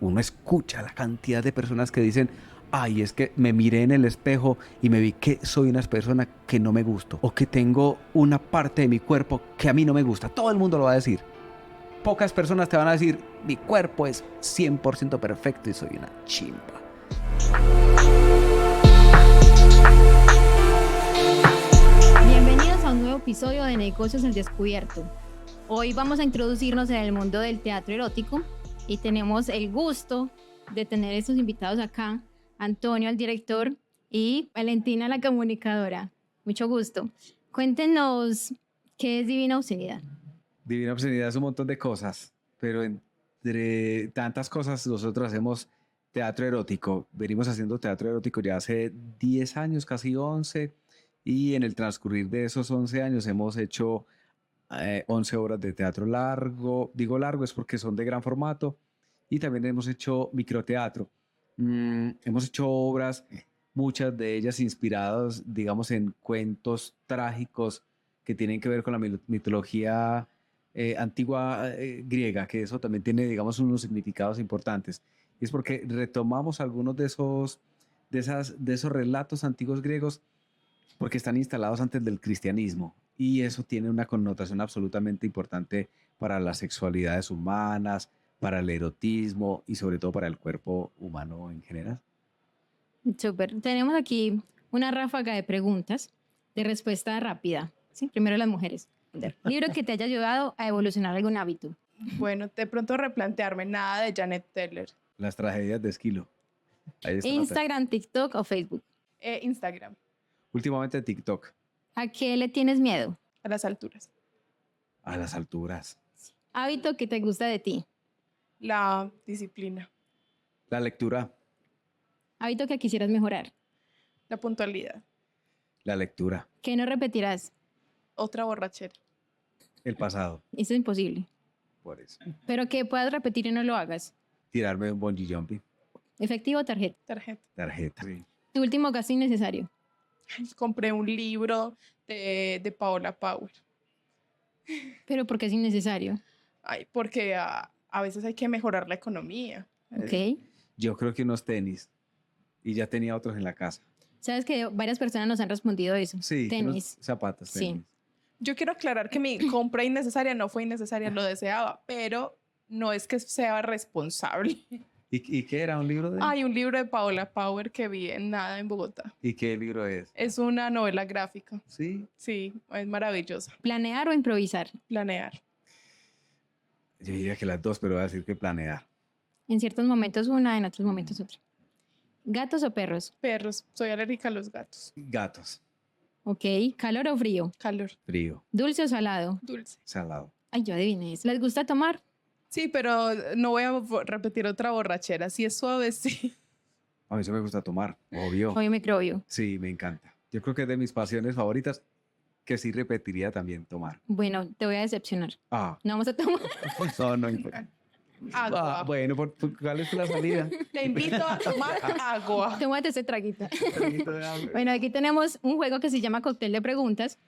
Uno escucha la cantidad de personas que dicen, ay, es que me miré en el espejo y me vi que soy una persona que no me gusto o que tengo una parte de mi cuerpo que a mí no me gusta. Todo el mundo lo va a decir. Pocas personas te van a decir, mi cuerpo es 100% perfecto y soy una chimba. Bienvenidos a un nuevo episodio de Negocios al Descubierto. Hoy vamos a introducirnos en el mundo del teatro erótico y tenemos el gusto de tener estos invitados acá, Antonio, el director, y Valentina, la comunicadora. Mucho gusto. Cuéntenos qué es Divina Obscenidad. Divina Obscenidad es un montón de cosas, pero entre tantas cosas nosotros hacemos teatro erótico. Venimos haciendo teatro erótico ya hace 10 años, casi 11, y en el transcurrir de esos 11 años hemos hecho 11 obras de teatro largo. Digo largo es porque son de gran formato, y también hemos hecho microteatro. Hemos hecho obras, muchas de ellas inspiradas, digamos, en cuentos trágicos que tienen que ver con la mitología antigua griega, que eso también tiene, digamos, unos significados importantes. Y es porque retomamos algunos de esos relatos antiguos griegos porque están instalados antes del cristianismo y eso tiene una connotación absolutamente importante para las sexualidades humanas, para el erotismo y sobre todo para el cuerpo humano en general. Súper. Tenemos aquí una ráfaga de preguntas de respuesta rápida. ¿Sí? Primero las mujeres. Libro que te haya ayudado a evolucionar algún hábito. Bueno, de pronto replantearme nada de Janet Teller. Las tragedias de Esquilo. Ahí está. Instagram, TikTok o Facebook. Instagram, Últimamente TikTok. ¿A qué le tienes miedo? a las alturas. A las alturas. Hábito que te gusta de ti. La disciplina, La lectura. Hábito que quisieras mejorar. la puntualidad, La lectura. ¿Qué no repetirás? otra borrachera. El pasado. Eso es imposible. Por eso. Pero que puedas repetir y no lo hagas. Tirarme un bungee jumping. Efectivo o tarjeta. Tarjeta. Tarjeta. Sí. Tu último gasto innecesario. Compré un libro de Paola Power. Pero porque es innecesario. Ay, porque a veces hay que mejorar la economía. Ok. Yo creo que unos tenis. Y ya tenía otros en la casa. Sabes que varias personas nos han respondido eso. Sí, Tenis. unos zapatos, Sí. tenis. Yo quiero aclarar que mi compra innecesaria no fue innecesaria, lo deseaba, pero no es que sea responsable. ¿Y qué era? ¿Un libro de...? Hay un libro de Paola Power que vi en nada en Bogotá. ¿Y qué libro es? Es una novela gráfica. Sí. Sí, es maravillosa. Planear o improvisar. Planear. Yo diría que las dos, pero voy a decir que planear. En ciertos momentos una, en otros momentos otra. ¿Gatos o perros? Perros. Soy alérgica a los gatos. Gatos. Ok. ¿Calor o frío? Calor. Frío. ¿Dulce o salado? Dulce. Salado. Ay, yo adiviné eso. ¿Les gusta tomar? Sí, pero no voy a repetir otra borrachera. Si es suave, sí. A mí sí me gusta tomar, obvio. Obvio microbio. Sí, me encanta. Yo creo que es de mis pasiones favoritas que sí repetiría también tomar. Bueno, te voy a decepcionar. Ah, No vamos a tomar. no, no importa. Agua. Bueno, ¿cuál es la salida? Te invito a tomar agua. Tómate ese traguito. Traguito de agua. Bueno, aquí tenemos un juego que se llama Cóctel de Preguntas.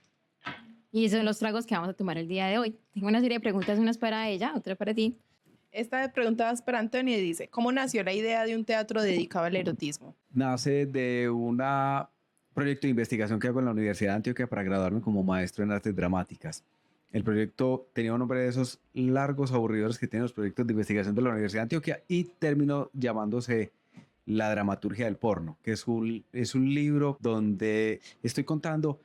Y son los tragos que vamos a tomar el día de hoy. Tengo una serie de preguntas, unas para ella, otra para ti. Esta pregunta es para Antonio y dice, ¿cómo nació la idea de un teatro dedicado al erotismo? Nace de un proyecto de investigación que hago en la Universidad de Antioquia para graduarme como maestro en artes dramáticas. El proyecto tenía un nombre de esos largos, aburridores que tienen los proyectos de investigación de la Universidad de Antioquia y terminó llamándose La dramaturgia del porno, que es un libro donde estoy contando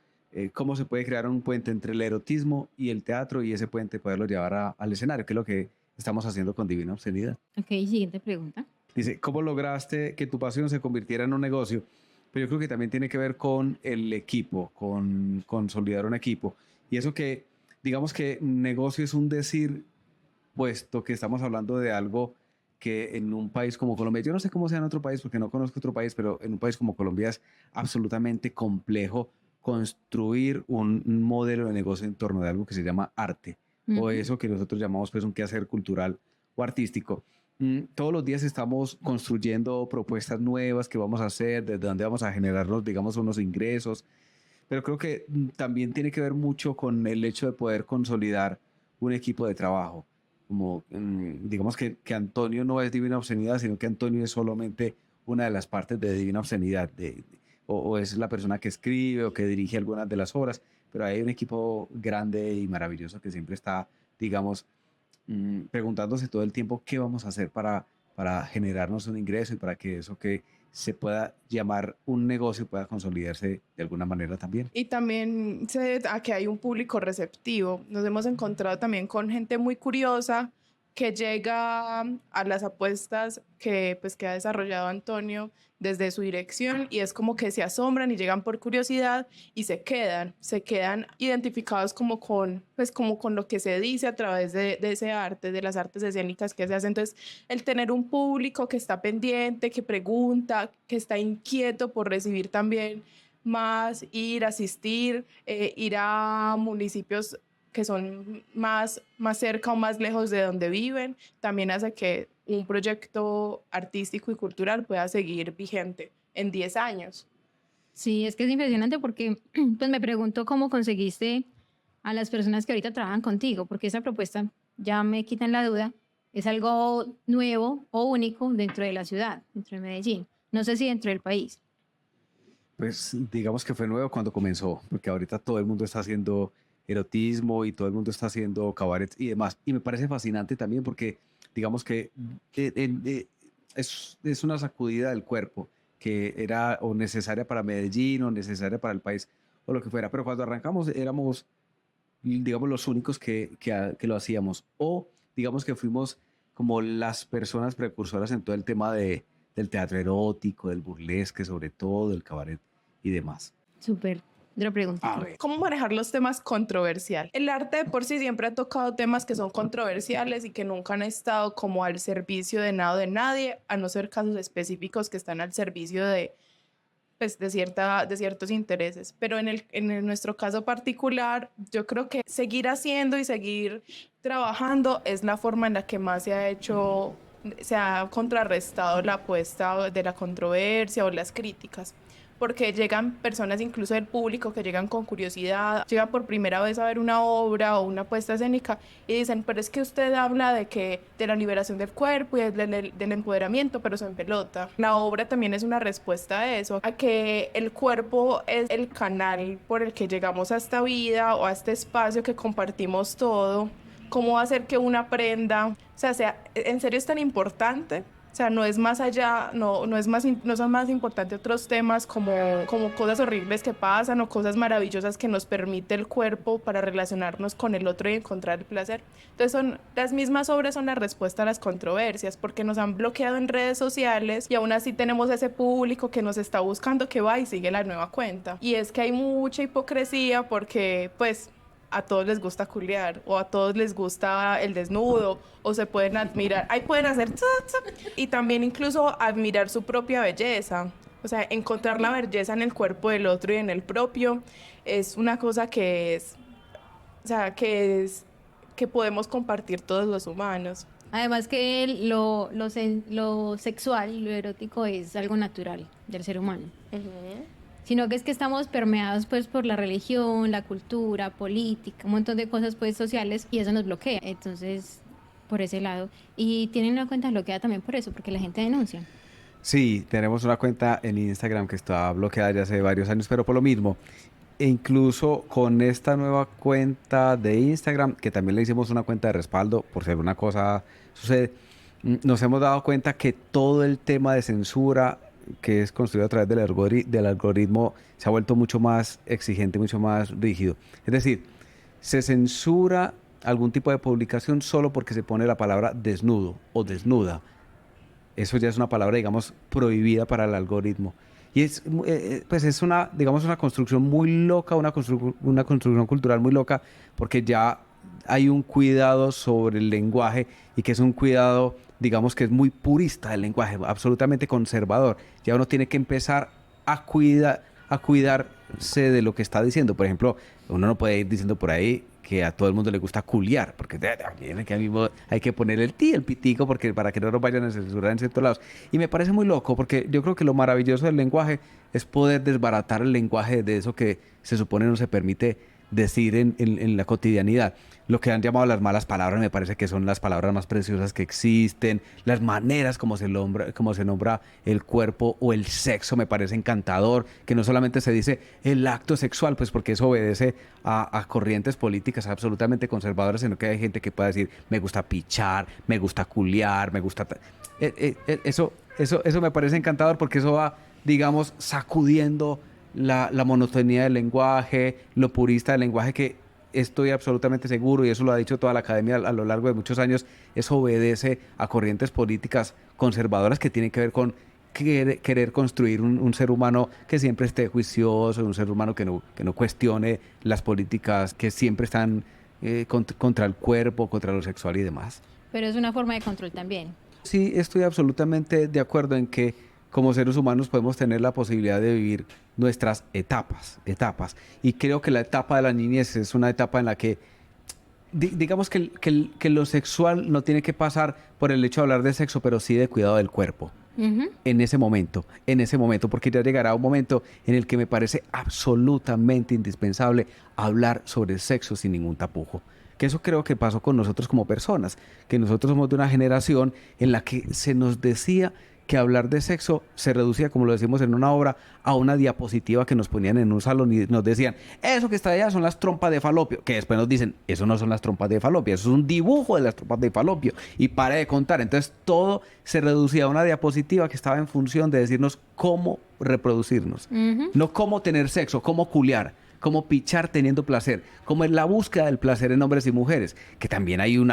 cómo se puede crear un puente entre el erotismo y el teatro y ese puente poderlo llevar al escenario, que es lo que estamos haciendo con Divina Obscenidad. Ok, siguiente pregunta. Dice, ¿cómo lograste que tu pasión se convirtiera en un negocio? Pero yo creo que también tiene que ver con el equipo, con consolidar un equipo. Y eso que, digamos que negocio es un decir, puesto que estamos hablando de algo que en un país como Colombia, yo no sé cómo sea en otro país porque no conozco otro país, pero en un país como Colombia es absolutamente complejo construir un modelo de negocio en torno de algo que se llama arte o eso que nosotros llamamos pues un quehacer cultural o artístico. Todos los días estamos construyendo propuestas nuevas que vamos a hacer, desde donde vamos a generarnos, digamos, unos ingresos, pero creo que también tiene que ver mucho con el hecho de poder consolidar un equipo de trabajo. digamos que Antonio no es Divina Obscenidad, sino que Antonio es solamente una de las partes de Divina Obscenidad, o es la persona que escribe o que dirige algunas de las obras, pero hay un equipo grande y maravilloso que siempre está, digamos, preguntándose todo el tiempo qué vamos a hacer para generarnos un ingreso y para que eso que se pueda llamar un negocio pueda consolidarse de alguna manera también. Y también se debe a que hay un público receptivo. Nos hemos encontrado también con gente muy curiosa que llega a las apuestas que ha desarrollado Antonio desde su dirección y es como que se asombran y llegan por curiosidad y se quedan identificados como con lo que se dice a través de ese arte, de las artes escénicas que se hacen. Entonces, el tener un público que está pendiente, que pregunta, que está inquieto por recibir también más, asistir, ir a municipios que son más cerca o más lejos de donde viven, también hace que un proyecto artístico y cultural pueda seguir vigente en 10 años. Sí, es que es impresionante porque pues me pregunto cómo conseguiste a las personas que ahorita trabajan contigo, porque esa propuesta, ya me quitan la duda, es algo nuevo o único dentro de la ciudad, dentro de Medellín. No sé si dentro del país. Pues digamos que fue nuevo cuando comenzó, porque ahorita todo el mundo está haciendo erotismo y todo el mundo está haciendo cabarets y demás. Y me parece fascinante también porque digamos que es una sacudida del cuerpo que era o necesaria para Medellín o necesaria para el país o lo que fuera. Pero cuando arrancamos éramos, digamos, los únicos que lo hacíamos. O digamos que fuimos como las personas precursoras en todo el tema del teatro erótico, del burlesque, sobre todo, del cabaret y demás. Súper. Otra pregunta. A ver. ¿Cómo manejar los temas controversiales? El arte de por sí siempre ha tocado temas que son controversiales y que nunca han estado como al servicio de nada o de nadie, a no ser casos específicos que están al servicio de ciertos intereses. Pero en nuestro caso particular, yo creo que seguir haciendo y seguir trabajando es la forma en la que más se ha contrarrestado la apuesta de la controversia o las críticas. Porque llegan personas incluso del público que llegan con curiosidad, llegan por primera vez a ver una obra o una puesta escénica y dicen, pero es que usted habla de la liberación del cuerpo y del empoderamiento, pero se en pelota. La obra también es una respuesta a eso, a que el cuerpo es el canal por el que llegamos a esta vida o a este espacio que compartimos todo. ¿Cómo hacer que una prenda, en serio es tan importante? O sea, no es más allá, no son más importantes otros temas como cosas horribles que pasan o cosas maravillosas que nos permite el cuerpo para relacionarnos con el otro y encontrar el placer. Entonces, las mismas obras son la respuesta a las controversias porque nos han bloqueado en redes sociales y aún así tenemos ese público que nos está buscando que va y sigue la nueva cuenta. Y es que hay mucha hipocresía porque, pues, a todos les gusta culiar o a todos les gusta el desnudo o se pueden admirar, ahí pueden hacer y también incluso admirar su propia belleza, o sea, encontrar la belleza en el cuerpo del otro y en el propio es una cosa que podemos compartir todos los humanos. Además que lo sexual, lo erótico es algo natural del ser humano. Sino que es que estamos permeados pues por la religión, la cultura, política, un montón de cosas pues sociales y eso nos bloquea. Entonces, por ese lado. Y tienen una cuenta bloqueada también por eso, porque la gente denuncia. Sí, tenemos una cuenta en Instagram que está bloqueada ya hace varios años, pero por lo mismo. E incluso con esta nueva cuenta de Instagram, que también le hicimos una cuenta de respaldo por si alguna cosa sucede, nos hemos dado cuenta que todo el tema de censura que es construido a través del algoritmo se ha vuelto mucho más exigente, mucho más rígido. Es decir, se censura algún tipo de publicación solo porque se pone la palabra desnudo o desnuda. Eso ya es una palabra, digamos, prohibida para el algoritmo. Y pues es una, digamos, una construcción muy loca, una construcción cultural muy loca, porque ya hay un cuidado sobre el lenguaje y que es un cuidado, digamos, que es muy purista del lenguaje, absolutamente conservador. Ya uno tiene que empezar a cuidarse de lo que está diciendo. Por ejemplo, uno no puede ir diciendo por ahí que a todo el mundo le gusta culiar, porque hay que poner el pitico, porque para que no nos vayan a censurar en ciertos lados. Y me parece muy loco, porque yo creo que lo maravilloso del lenguaje es poder desbaratar el lenguaje de eso que se supone no se permite decir en la cotidianidad. Lo que han llamado las malas palabras me parece que son las palabras más preciosas que existen, las maneras como se nombra el cuerpo o el sexo me parece encantador, que no solamente se dice el acto sexual, pues porque eso obedece a corrientes políticas absolutamente conservadoras, sino que hay gente que puede decir me gusta pichar, me gusta culiar, me gusta... Eso me parece encantador porque eso va, digamos, sacudiendo la monotonía del lenguaje, lo purista del lenguaje que estoy absolutamente seguro, y eso lo ha dicho toda la academia a lo largo de muchos años, eso obedece a corrientes políticas conservadoras que tienen que ver con querer construir un ser humano que siempre esté juicioso, un ser humano que no cuestione las políticas que siempre están contra el cuerpo, contra lo sexual y demás. Pero es una forma de control también. Sí, estoy absolutamente de acuerdo en que como seres humanos podemos tener la posibilidad de vivir nuestras etapas. Y creo que la etapa de la niñez es una etapa en la que, digamos que lo sexual no tiene que pasar por el hecho de hablar de sexo, pero sí de cuidado del cuerpo. En ese momento, porque ya llegará un momento en el que me parece absolutamente indispensable hablar sobre el sexo sin ningún tapujo. Que eso creo que pasó con nosotros como personas, que nosotros somos de una generación en la que se nos decía que hablar de sexo se reducía, como lo decimos en una obra, a una diapositiva que nos ponían en un salón y nos decían, eso que está allá son las trompas de falopio, que después nos dicen, eso no son las trompas de falopio, eso es un dibujo de las trompas de falopio, y pare de contar. Entonces todo se reducía a una diapositiva que estaba en función de decirnos cómo reproducirnos, no cómo tener sexo, cómo culiar, cómo pichar teniendo placer, cómo es la búsqueda del placer en hombres y mujeres, que también hay un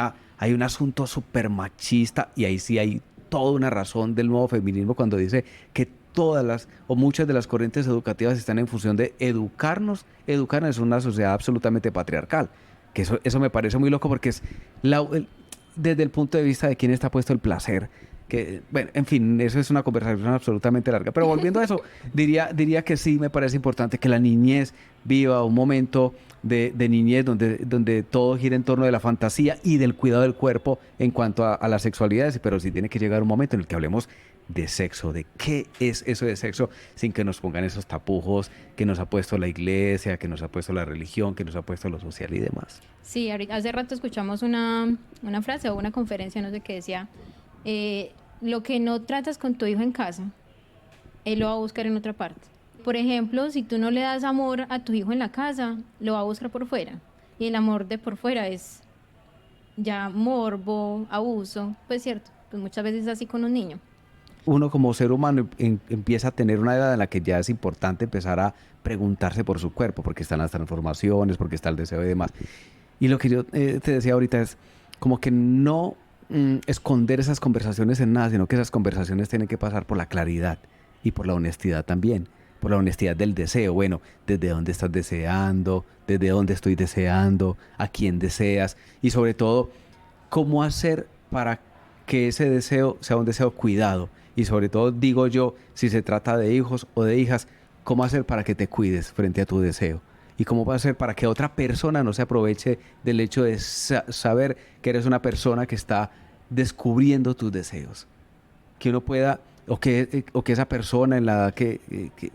asunto súper machista, y ahí sí hay toda una razón del nuevo feminismo cuando dice que todas las o muchas de las corrientes educativas están en función de educarnos en una sociedad absolutamente patriarcal, que eso me parece muy loco porque es desde el punto de vista de quién está puesto el placer, que, bueno, en fin, eso es una conversación absolutamente larga, pero volviendo a eso, diría que sí me parece importante que la niñez viva un momento de niñez donde todo gira en torno de la fantasía y del cuidado del cuerpo en cuanto a las sexualidades, pero sí tiene que llegar un momento en el que hablemos de sexo, de qué es eso de sexo, sin que nos pongan esos tapujos que nos ha puesto la iglesia, que nos ha puesto la religión, que nos ha puesto lo social y demás. Sí, hace rato escuchamos una frase o una conferencia, no sé qué decía, lo que no tratas con tu hijo en casa, él lo va a buscar en otra parte. Por ejemplo, si tú no le das amor a tu hijo en la casa, lo va a buscar por fuera. Y el amor de por fuera es ya morbo, abuso, pues cierto, pues muchas veces es así con un niño. Uno como ser humano empieza a tener una edad en la que ya es importante empezar a preguntarse por su cuerpo, porque están las transformaciones, porque está el deseo y demás. Y lo que yo te decía ahorita es como que no esconder esas conversaciones en nada, sino que esas conversaciones tienen que pasar por la claridad y por la honestidad también, por la honestidad del deseo. Bueno, ¿desde dónde estás deseando? ¿Desde dónde estoy deseando? ¿A quién deseas? Y sobre todo, ¿cómo hacer para que ese deseo sea un deseo cuidado? Y sobre todo, digo yo, si se trata de hijos o de hijas, ¿cómo hacer para que te cuides frente a tu deseo? ¿Y cómo va a ser para que otra persona no se aproveche del hecho de saber que eres una persona que está descubriendo tus deseos? Que uno pueda, o que esa persona en la edad que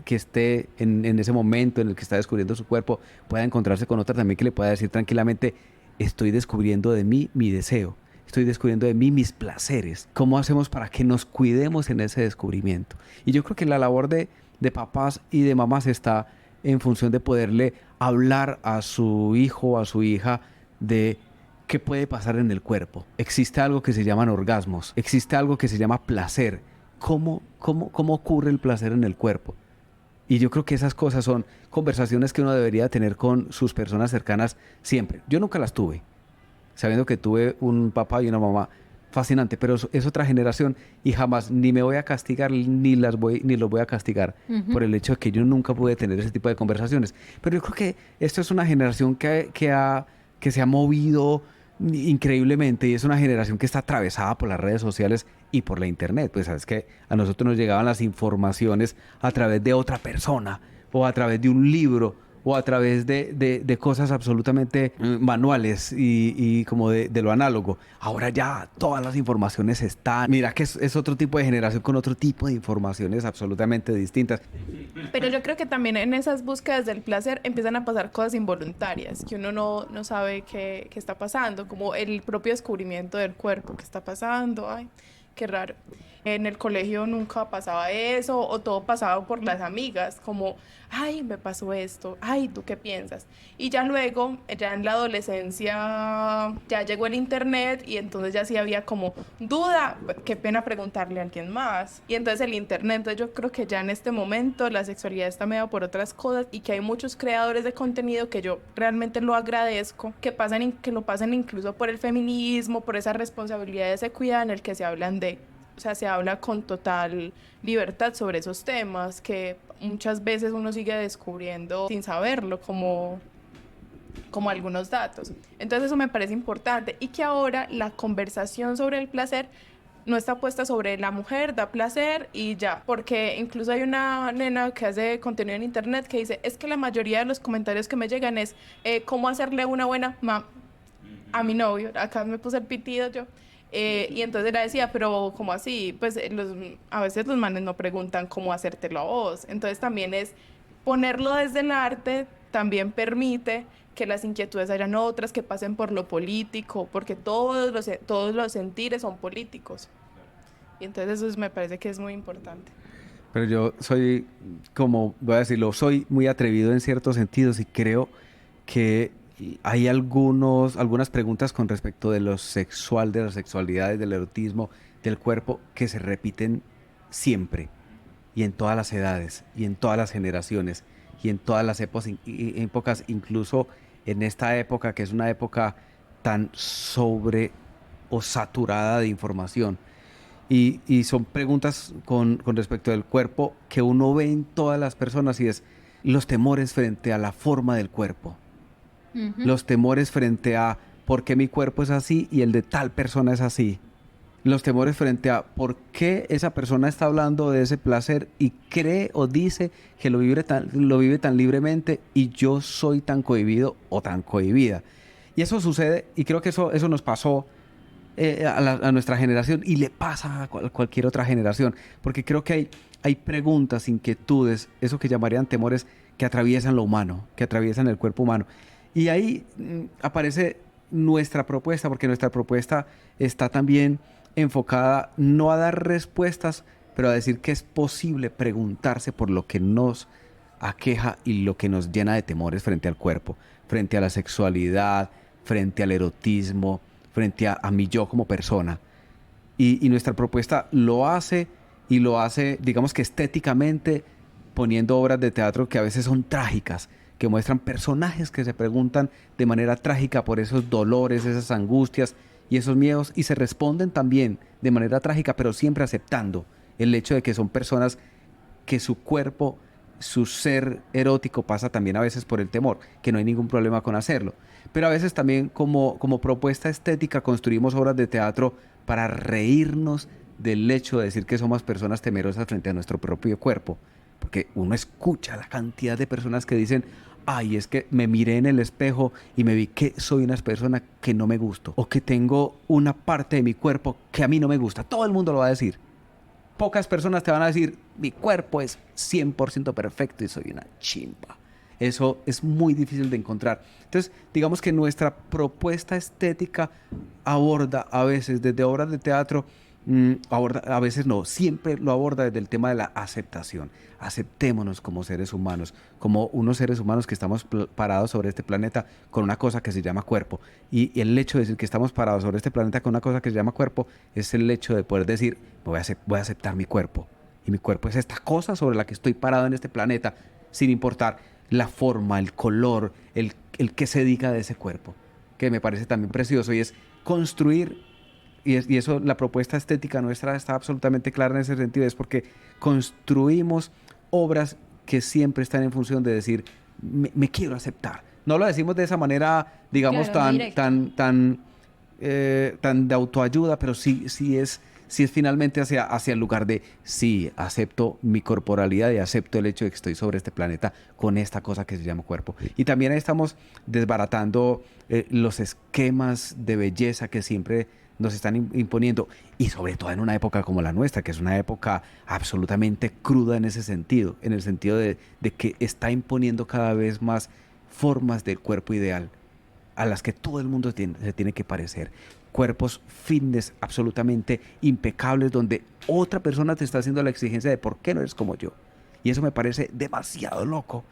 esté en ese momento en el que está descubriendo su cuerpo, pueda encontrarse con otra también que le pueda decir tranquilamente, estoy descubriendo de mí mi deseo, estoy descubriendo de mí mis placeres. ¿Cómo hacemos para que nos cuidemos en ese descubrimiento? Y yo creo que la labor de papás y de mamás está en función de poderle hablar a su hijo o a su hija de qué puede pasar en el cuerpo. Existe algo que se llaman orgasmos, existe algo que se llama placer. ¿Cómo ocurre el placer en el cuerpo? Y yo creo que esas cosas son conversaciones que uno debería tener con sus personas cercanas siempre. Yo nunca las tuve, sabiendo que tuve un papá y una mamá fascinante, pero es otra generación y jamás ni me voy a castigar ni los voy a castigar por el hecho de que yo nunca pude tener ese tipo de conversaciones. Pero yo creo que esto es una generación que se ha movido increíblemente y es una generación que está atravesada por las redes sociales y por la internet. Pues sabes que a nosotros nos llegaban las informaciones a través de otra persona o a través de un libro o a través de cosas absolutamente manuales y como de lo análogo. Ahora ya todas las informaciones están. Mira que es otro tipo de generación con otro tipo de informaciones absolutamente distintas. Pero yo creo que también en esas búsquedas del placer empiezan a pasar cosas involuntarias, que uno no sabe qué está pasando, como el propio descubrimiento del cuerpo, qué está pasando, ay, qué raro. En el colegio nunca pasaba eso, o todo pasaba por las amigas, como, ay, me pasó esto, ay, ¿tú qué piensas? Y ya luego, ya en la adolescencia, ya llegó el internet y entonces ya sí había como duda, qué pena preguntarle a alguien más. Y entonces el internet, entonces yo creo que ya en este momento la sexualidad está mediada por otras cosas y que hay muchos creadores de contenido que yo realmente lo agradezco, que lo pasen incluso por el feminismo, por esa responsabilidad de ese cuidado en el que se hablan de, o sea, se habla con total libertad sobre esos temas que muchas veces uno sigue descubriendo sin saberlo, como algunos datos. Entonces eso me parece importante y que ahora la conversación sobre el placer no está puesta sobre la mujer, da placer y ya, porque incluso hay una nena que hace contenido en internet que dice, es que la mayoría de los comentarios que me llegan es cómo hacerle una buena a mi novio, acá me puse el pitido yo. Y entonces la decía, pero ¿cómo así? Pues a veces los manes no preguntan cómo hacértelo a vos. Entonces también es ponerlo desde el arte, también permite que las inquietudes hayan otras que pasen por lo político, porque todos los sentires son políticos. Y entonces eso me parece que es muy importante. Pero yo soy, como voy a decirlo, soy muy atrevido en ciertos sentidos y creo que hay algunas preguntas con respecto de lo sexual, de las sexualidades, del erotismo, del cuerpo, que se repiten siempre y en todas las edades y en todas las generaciones y en todas las épocas, incluso en esta época que es una época tan sobre o saturada de información. Y son preguntas con respecto del cuerpo que uno ve en todas las personas y es los temores frente a la forma del cuerpo. Los temores frente a por qué mi cuerpo es así y el de tal persona es así. Los temores frente a por qué esa persona está hablando de ese placer y cree o dice que lo vive tan libremente y yo soy tan cohibido o tan cohibida. Y eso sucede y creo que eso nos pasó a nuestra generación y le pasa a cualquier otra generación. Porque creo que hay preguntas, inquietudes, eso que llamarían temores que atraviesan lo humano, que atraviesan el cuerpo humano. Y ahí aparece nuestra propuesta, porque nuestra propuesta está también enfocada no a dar respuestas, pero a decir que es posible preguntarse por lo que nos aqueja y lo que nos llena de temores frente al cuerpo, frente a la sexualidad, frente al erotismo, frente a mi yo como persona. Y nuestra propuesta lo hace y lo hace, digamos que estéticamente, poniendo obras de teatro que a veces son trágicas, que muestran personajes que se preguntan de manera trágica por esos dolores, esas angustias y esos miedos, y se responden también de manera trágica, pero siempre aceptando el hecho de que son personas que su cuerpo, su ser erótico pasa también a veces por el temor, que no hay ningún problema con hacerlo. Pero a veces también como propuesta estética construimos obras de teatro para reírnos del hecho de decir que somos personas temerosas frente a nuestro propio cuerpo. Porque uno escucha la cantidad de personas que dicen, ay, es que me miré en el espejo y me vi que soy una persona que no me gusto, o que tengo una parte de mi cuerpo que a mí no me gusta. Todo el mundo lo va a decir. Pocas personas te van a decir, mi cuerpo es 100% perfecto y soy una chimba. Eso es muy difícil de encontrar. Entonces, digamos que nuestra propuesta estética aborda a veces desde obras de teatro, a veces no, siempre lo aborda desde el tema de la aceptación. Aceptémonos como seres humanos, como unos seres humanos que estamos parados sobre este planeta con una cosa que se llama cuerpo. Y el hecho de decir que estamos parados sobre este planeta con una cosa que se llama cuerpo es el hecho de poder decir, voy a aceptar mi cuerpo. Y mi cuerpo es esta cosa sobre la que estoy parado en este planeta, sin importar la forma, el color, el que se diga de ese cuerpo, que me parece también precioso, y es construir, y eso, la propuesta estética nuestra está absolutamente clara en ese sentido, es porque construimos obras que siempre están en función de decir, me quiero aceptar. No lo decimos de esa manera, digamos, Claro, tan de autoayuda, pero sí es finalmente hacia el lugar de, sí, acepto mi corporalidad y acepto el hecho de que estoy sobre este planeta con esta cosa que se llama cuerpo. Y también ahí estamos desbaratando los esquemas de belleza que siempre nos están imponiendo, y sobre todo en una época como la nuestra, que es una época absolutamente cruda en ese sentido, en el sentido de que está imponiendo cada vez más formas del cuerpo ideal a las que todo el mundo se tiene que parecer. Cuerpos fitness absolutamente impecables, donde otra persona te está haciendo la exigencia de por qué no eres como yo. Y eso me parece demasiado loco,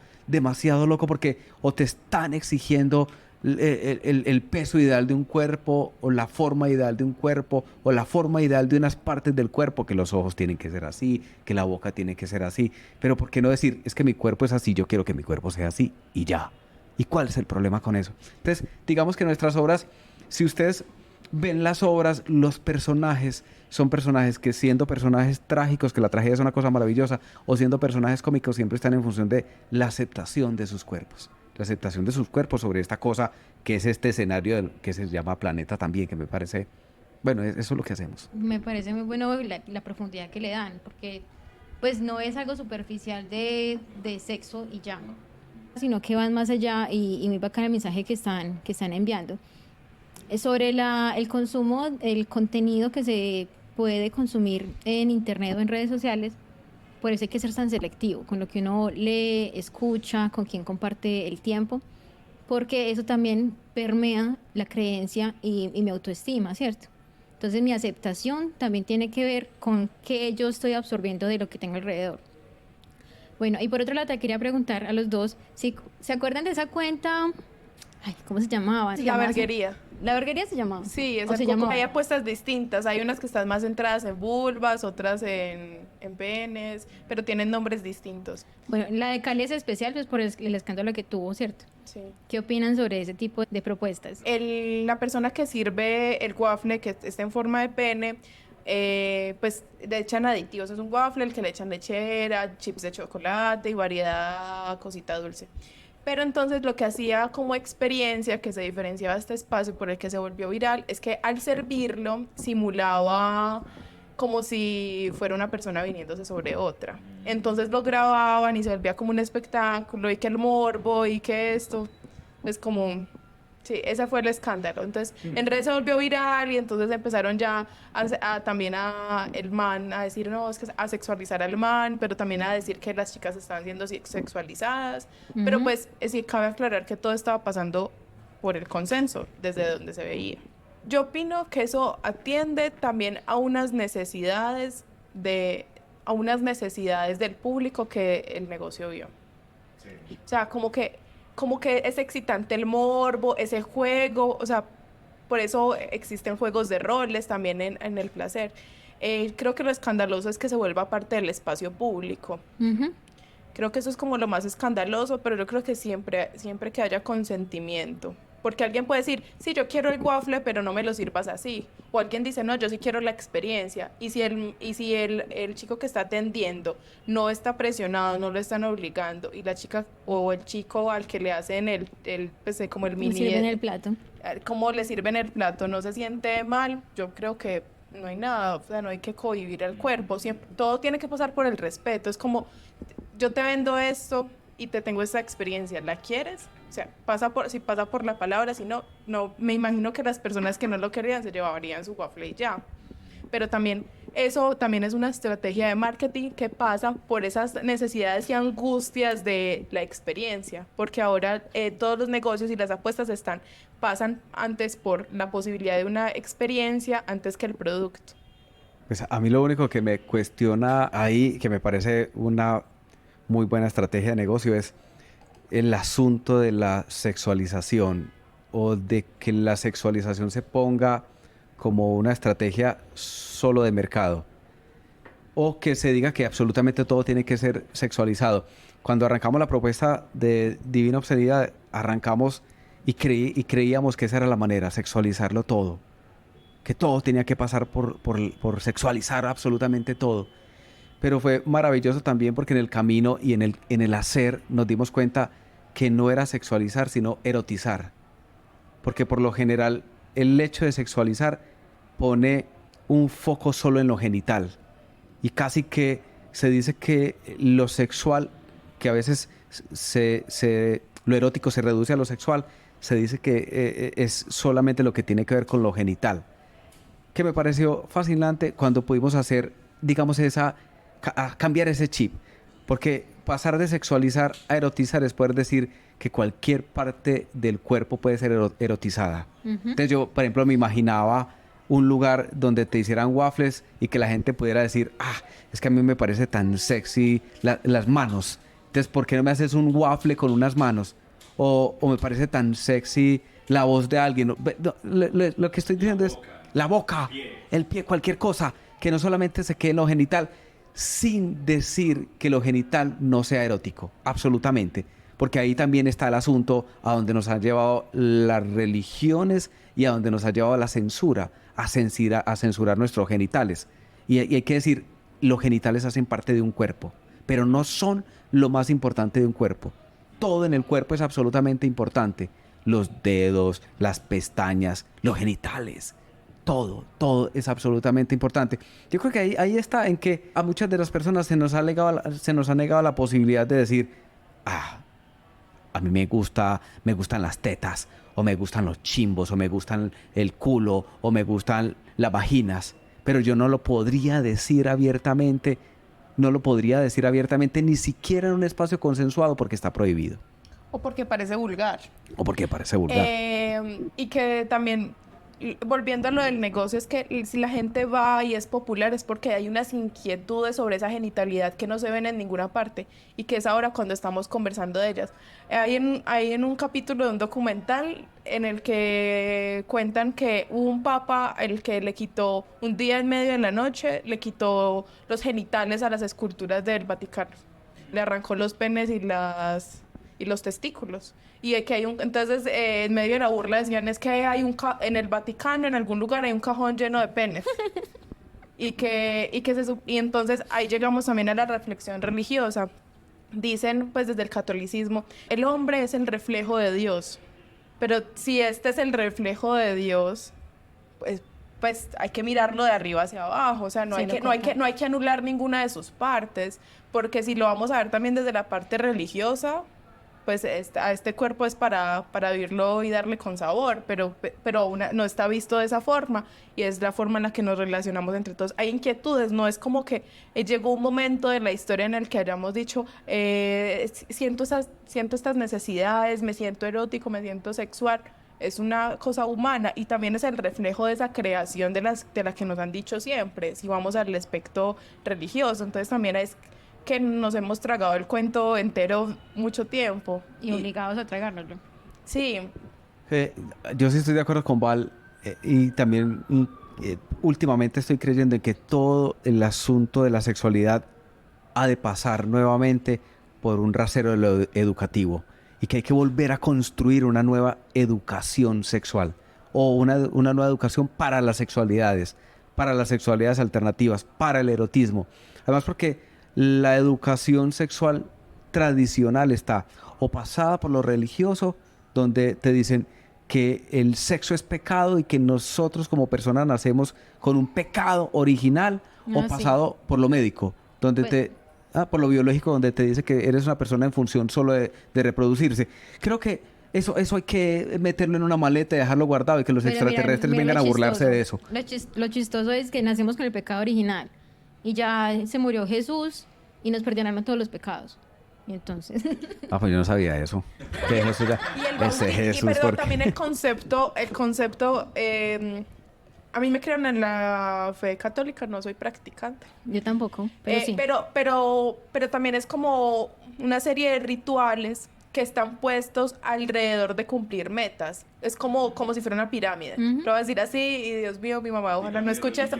porque o te están exigiendo el peso ideal de un cuerpo, o la forma ideal de un cuerpo, o la forma ideal de unas partes del cuerpo, que los ojos tienen que ser así, que la boca tiene que ser así. Pero ¿por qué no decir, es que mi cuerpo es así, yo quiero que mi cuerpo sea así, y ya? ¿Y cuál es el problema con eso? Entonces, digamos que nuestras obras, si ustedes ven las obras, los personajes son personajes que, siendo personajes trágicos, que la tragedia es una cosa maravillosa, o siendo personajes cómicos, siempre están en función de la aceptación de sus cuerpos. La aceptación de sus cuerpos sobre esta cosa que es este escenario que se llama planeta también, que me parece, bueno, eso es lo que hacemos. Me parece muy bueno la profundidad que le dan, porque pues no es algo superficial de sexo y ya, sino que van más allá, y muy bacán el mensaje que están enviando. Sobre el consumo, el contenido que se puede consumir en internet o en redes sociales, por eso hay que ser tan selectivo con lo que uno lee, escucha, con quién comparte el tiempo, porque eso también permea la creencia y mi autoestima, ¿cierto? Entonces mi aceptación también tiene que ver con qué yo estoy absorbiendo de lo que tengo alrededor. Bueno, y por otro lado te quería preguntar a los dos, si se acuerdan de esa cuenta, ay, ¿cómo se llamaba? La verguería. ¿La verguería se llamaba? Sí, ¿O se llamaba? hay apuestas distintas. Hay unas que están más centradas en vulvas, otras en penes, pero tienen nombres distintos. Bueno, la de Cali es especial pues por el escándalo que tuvo, ¿cierto? Sí. ¿Qué opinan sobre ese tipo de propuestas? La persona que sirve el waffle, que está en forma de pene, pues le echan aditivos. Es un waffle el que le echan lechera, chips de chocolate y variedad, cosita dulce. Pero entonces lo que hacía como experiencia, que se diferenciaba de este espacio por el que se volvió viral, es que al servirlo simulaba como si fuera una persona viniéndose sobre otra. Entonces lo grababan y se volvía como un espectáculo, y que el morbo y que esto es como... Sí, ese fue el escándalo. Entonces, en redes se volvió viral, y entonces empezaron ya también el man a decir, no, es que a sexualizar al man, pero también a decir que las chicas estaban siendo sexualizadas. Pero pues sí, cabe aclarar que todo estaba pasando por el consenso, desde donde se veía. Yo opino que eso atiende también a unas necesidades del público que el negocio vio. Sí. O sea, como que es excitante el morbo, ese juego, o sea, por eso existen juegos de roles también en el placer. Creo que lo escandaloso es que se vuelva parte del espacio público. Creo que eso es como lo más escandaloso, pero yo creo que siempre que haya consentimiento. Porque alguien puede decir, sí, yo quiero el waffle, pero no me lo sirvas así. O alguien dice, no, yo sí quiero la experiencia. Y si el chico que está atendiendo no está presionado, no lo están obligando, y la chica o el chico al que le hacen pues, como el mini... Le sirven el plato. Como le sirven el plato, no se siente mal, yo creo que no hay nada, o sea, no hay que cohibir el cuerpo. Todo tiene que pasar por el respeto. Es como, yo te vendo esto y te tengo esta experiencia, ¿la quieres? O sea, si pasa por la palabra, si no, me imagino que las personas que no lo querían se llevarían su waffle y ya. Pero también, eso también es una estrategia de marketing que pasa por esas necesidades y angustias de la experiencia, porque ahora todos los negocios y las apuestas pasan antes por la posibilidad de una experiencia antes que el producto. Pues a mí lo único que me cuestiona ahí, que me parece una muy buena estrategia de negocio, es el asunto de la sexualización, o de que la sexualización se ponga como una estrategia solo de mercado, o que se diga que absolutamente todo tiene que ser sexualizado. Cuando arrancamos la propuesta de Divina Obscenidad, arrancamos y creíamos que esa era la manera, sexualizarlo todo, que todo tenía que pasar por sexualizar absolutamente todo. Pero fue maravilloso también porque en el camino y en el hacer nos dimos cuenta que no era sexualizar, sino erotizar. Porque por lo general el hecho de sexualizar pone un foco solo en lo genital. Y casi que se dice que lo sexual, que a veces lo erótico se reduce a lo sexual, se dice que es solamente lo que tiene que ver con lo genital. que me pareció fascinante cuando pudimos hacer, digamos, cambiar ese chip. Porque pasar de sexualizar a erotizar es poder decir que cualquier parte del cuerpo puede ser erotizada. Entonces yo, por ejemplo, me imaginaba un lugar donde te hicieran waffles y que la gente pudiera decir, es que a mí me parece tan sexy las manos. Entonces, ¿por qué no me haces un waffle con unas manos? O me parece tan sexy la voz de alguien. No, lo que estoy diciendo es la boca, el pie, cualquier cosa que no solamente se quede en lo genital, sin decir que lo genital no sea erótico, absolutamente. Porque ahí también está el asunto a donde nos han llevado las religiones y a donde nos ha llevado la censura, a censurar nuestros genitales. Y hay que decir, los genitales hacen parte de un cuerpo, pero no son lo más importante de un cuerpo. Todo en el cuerpo es absolutamente importante. Los dedos, las pestañas, los genitales. Todo es absolutamente importante. Yo creo que ahí está en que a muchas de las personas se nos ha negado la posibilidad de decir, a mí me gustan las tetas, o me gustan los chimbos, o me gustan el culo, o me gustan las vaginas, pero yo no lo podría decir abiertamente, ni siquiera en un espacio consensuado porque está prohibido. O porque parece vulgar. Y que también, volviendo a lo del negocio, es que si la gente va y es popular es porque hay unas inquietudes sobre esa genitalidad que no se ven en ninguna parte y que es ahora cuando estamos conversando de ellas. Hay en un capítulo de un documental en el que cuentan que hubo un papa el que le quitó un día en medio de la noche, le quitó los genitales a las esculturas del Vaticano. Le arrancó los penes y los testículos. Y que entonces en medio de la burla decían es que en el Vaticano, en algún lugar hay un cajón lleno de penes. y entonces ahí llegamos también a la reflexión religiosa. Dicen pues desde el catolicismo, el hombre es el reflejo de Dios. Pero si este es el reflejo de Dios, pues hay que mirarlo de arriba hacia abajo. O sea, no hay que anular ninguna de sus partes, porque si lo vamos a ver también desde la parte religiosa, pues a este cuerpo es para vivirlo y darle con sabor, pero no está visto de esa forma y es la forma en la que nos relacionamos entre todos. Hay inquietudes, no es como que llegó un momento de la historia en el que hayamos dicho, siento estas necesidades, me siento erótico, me siento sexual. Es una cosa humana y también es el reflejo de esa creación de la que nos han dicho siempre, si vamos al aspecto religioso. Entonces también es que nos hemos tragado el cuento entero mucho tiempo. Y obligados a tragárnoslo. Sí. Yo sí estoy de acuerdo con Val y también últimamente estoy creyendo en que todo el asunto de la sexualidad ha de pasar nuevamente por un rasero de lo educativo y que hay que volver a construir una nueva educación sexual o una nueva educación para las sexualidades alternativas, para el erotismo. Además porque la educación sexual tradicional está o pasada por lo religioso, donde te dicen que el sexo es pecado y que nosotros como personas nacemos con un pecado original, o pasado por lo médico, donde por lo biológico, donde te dice que eres una persona en función solo de reproducirse. Creo que eso hay que meterlo en una maleta y dejarlo guardado y que los extraterrestres vengan a burlarse de eso. Lo chistoso es que nacimos con el pecado original. Y ya se murió Jesús y nos perdonaron todos los pecados. Y entonces... pues yo no sabía eso. Que Jesús ya... Pero también el concepto... a mí me crean en la fe católica, no soy practicante. Yo tampoco, pero sí. Pero también es como una serie de rituales que están puestos alrededor de cumplir metas. Es como si fuera una pirámide. Lo voy a decir así y Dios mío, mi mamá ojalá no escuche eso.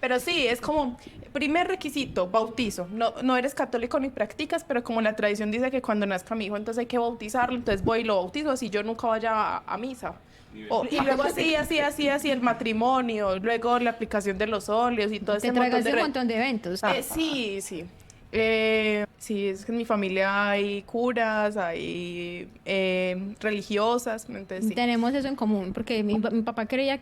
Pero sí, es como primer requisito, bautizo. No eres católico ni practicas, pero como la tradición dice que cuando nazca mi hijo, entonces hay que bautizarlo, entonces voy y lo bautizo, así yo nunca vaya a misa. Y luego así el matrimonio, luego la aplicación de los óleos y todo ese montón de eventos. Sí. Sí, es que en mi familia hay curas, hay religiosas, entonces sí. Tenemos eso en común, porque mi papá quería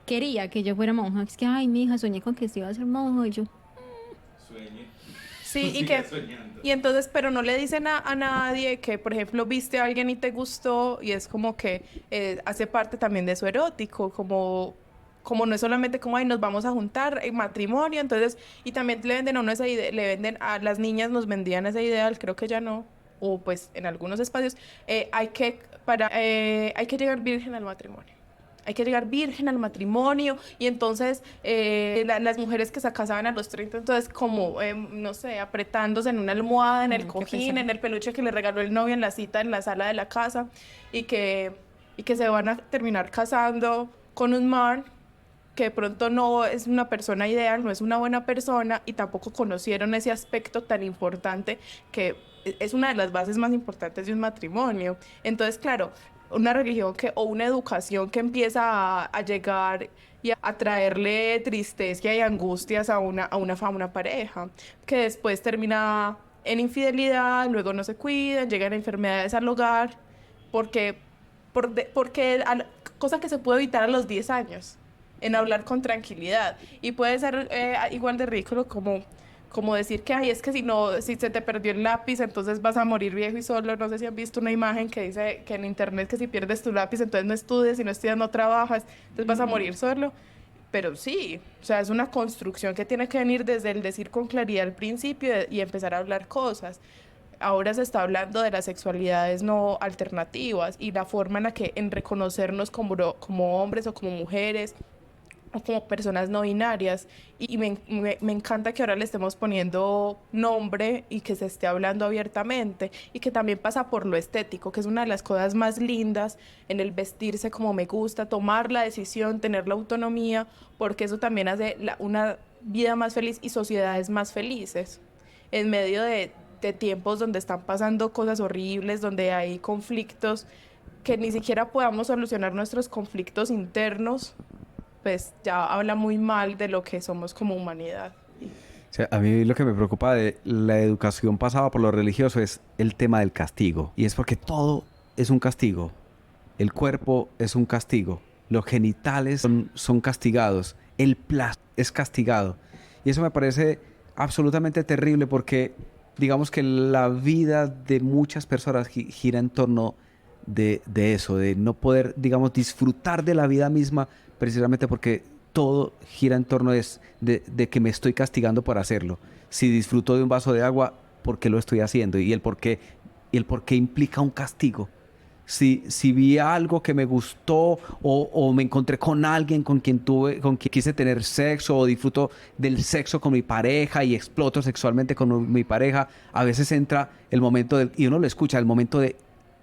que yo fuera monja. Es que, ay, mi hija, soñé con que se iba a ser monja, y yo... Sueñe. Sí, y entonces, pero no le dicen a nadie que, por ejemplo, viste a alguien y te gustó, y es como que hace parte también de su erótico, como como no es solamente como, ay, nos vamos a juntar en matrimonio, entonces, y también le venden a uno esa idea, le venden a las niñas, nos vendían ese ideal, creo que ya no, o pues en algunos espacios, hay que llegar virgen al matrimonio. Hay que llegar virgen al matrimonio y entonces las mujeres que se casaban a los 30, entonces como, no sé, apretándose en una almohada, en el cojín, en el peluche que le regaló el novio en la cita en la sala de la casa y que se van a terminar casando con un man que de pronto no es una persona ideal, no es una buena persona y tampoco conocieron ese aspecto tan importante que es una de las bases más importantes de un matrimonio. Entonces, claro, una religión o una educación que empieza a llegar y a traerle tristeza y angustias a una pareja, que después termina en infidelidad, luego no se cuidan, llegan enfermedades al hogar, porque cosa que se puede evitar a los 10 años, en hablar con tranquilidad. Y puede ser igual de ridículo como decir que, ay, es que si se te perdió el lápiz, entonces vas a morir viejo y solo. No sé si han visto una imagen que dice que en internet que si pierdes tu lápiz, entonces no estudias, si no estudias no trabajas, entonces vas a morir solo. Pero sí, o sea, es una construcción que tiene que venir desde el decir con claridad al principio y empezar a hablar cosas. Ahora se está hablando de las sexualidades no alternativas y la forma en la que en reconocernos como hombres o como mujeres o como personas no binarias. Y me encanta que ahora le estemos poniendo nombre y que se esté hablando abiertamente y que también pasa por lo estético, que es una de las cosas más lindas en el vestirse como me gusta, tomar la decisión, tener la autonomía, porque eso también hace una vida más feliz y sociedades más felices en medio de tiempos donde están pasando cosas horribles, donde hay conflictos, que ni siquiera podamos solucionar nuestros conflictos internos, pues ya habla muy mal de lo que somos como humanidad. O sea, a mí lo que me preocupa de la educación pasada por lo religioso es el tema del castigo. Y es porque todo es un castigo. El cuerpo es un castigo. Los genitales son castigados. El placer es castigado. Y eso me parece absolutamente terrible porque digamos que la vida de muchas personas gira en torno de eso, de no poder, digamos, disfrutar de la vida misma precisamente porque todo gira en torno de que me estoy castigando por hacerlo. Si disfruto de un vaso de agua, ¿por qué lo estoy haciendo? Y el por qué implica un castigo. Si vi algo que me gustó o me encontré con alguien con quien quise tener sexo o disfruto del sexo con mi pareja y exploto sexualmente con mi pareja, a veces entra el momento y uno lo escucha, el momento de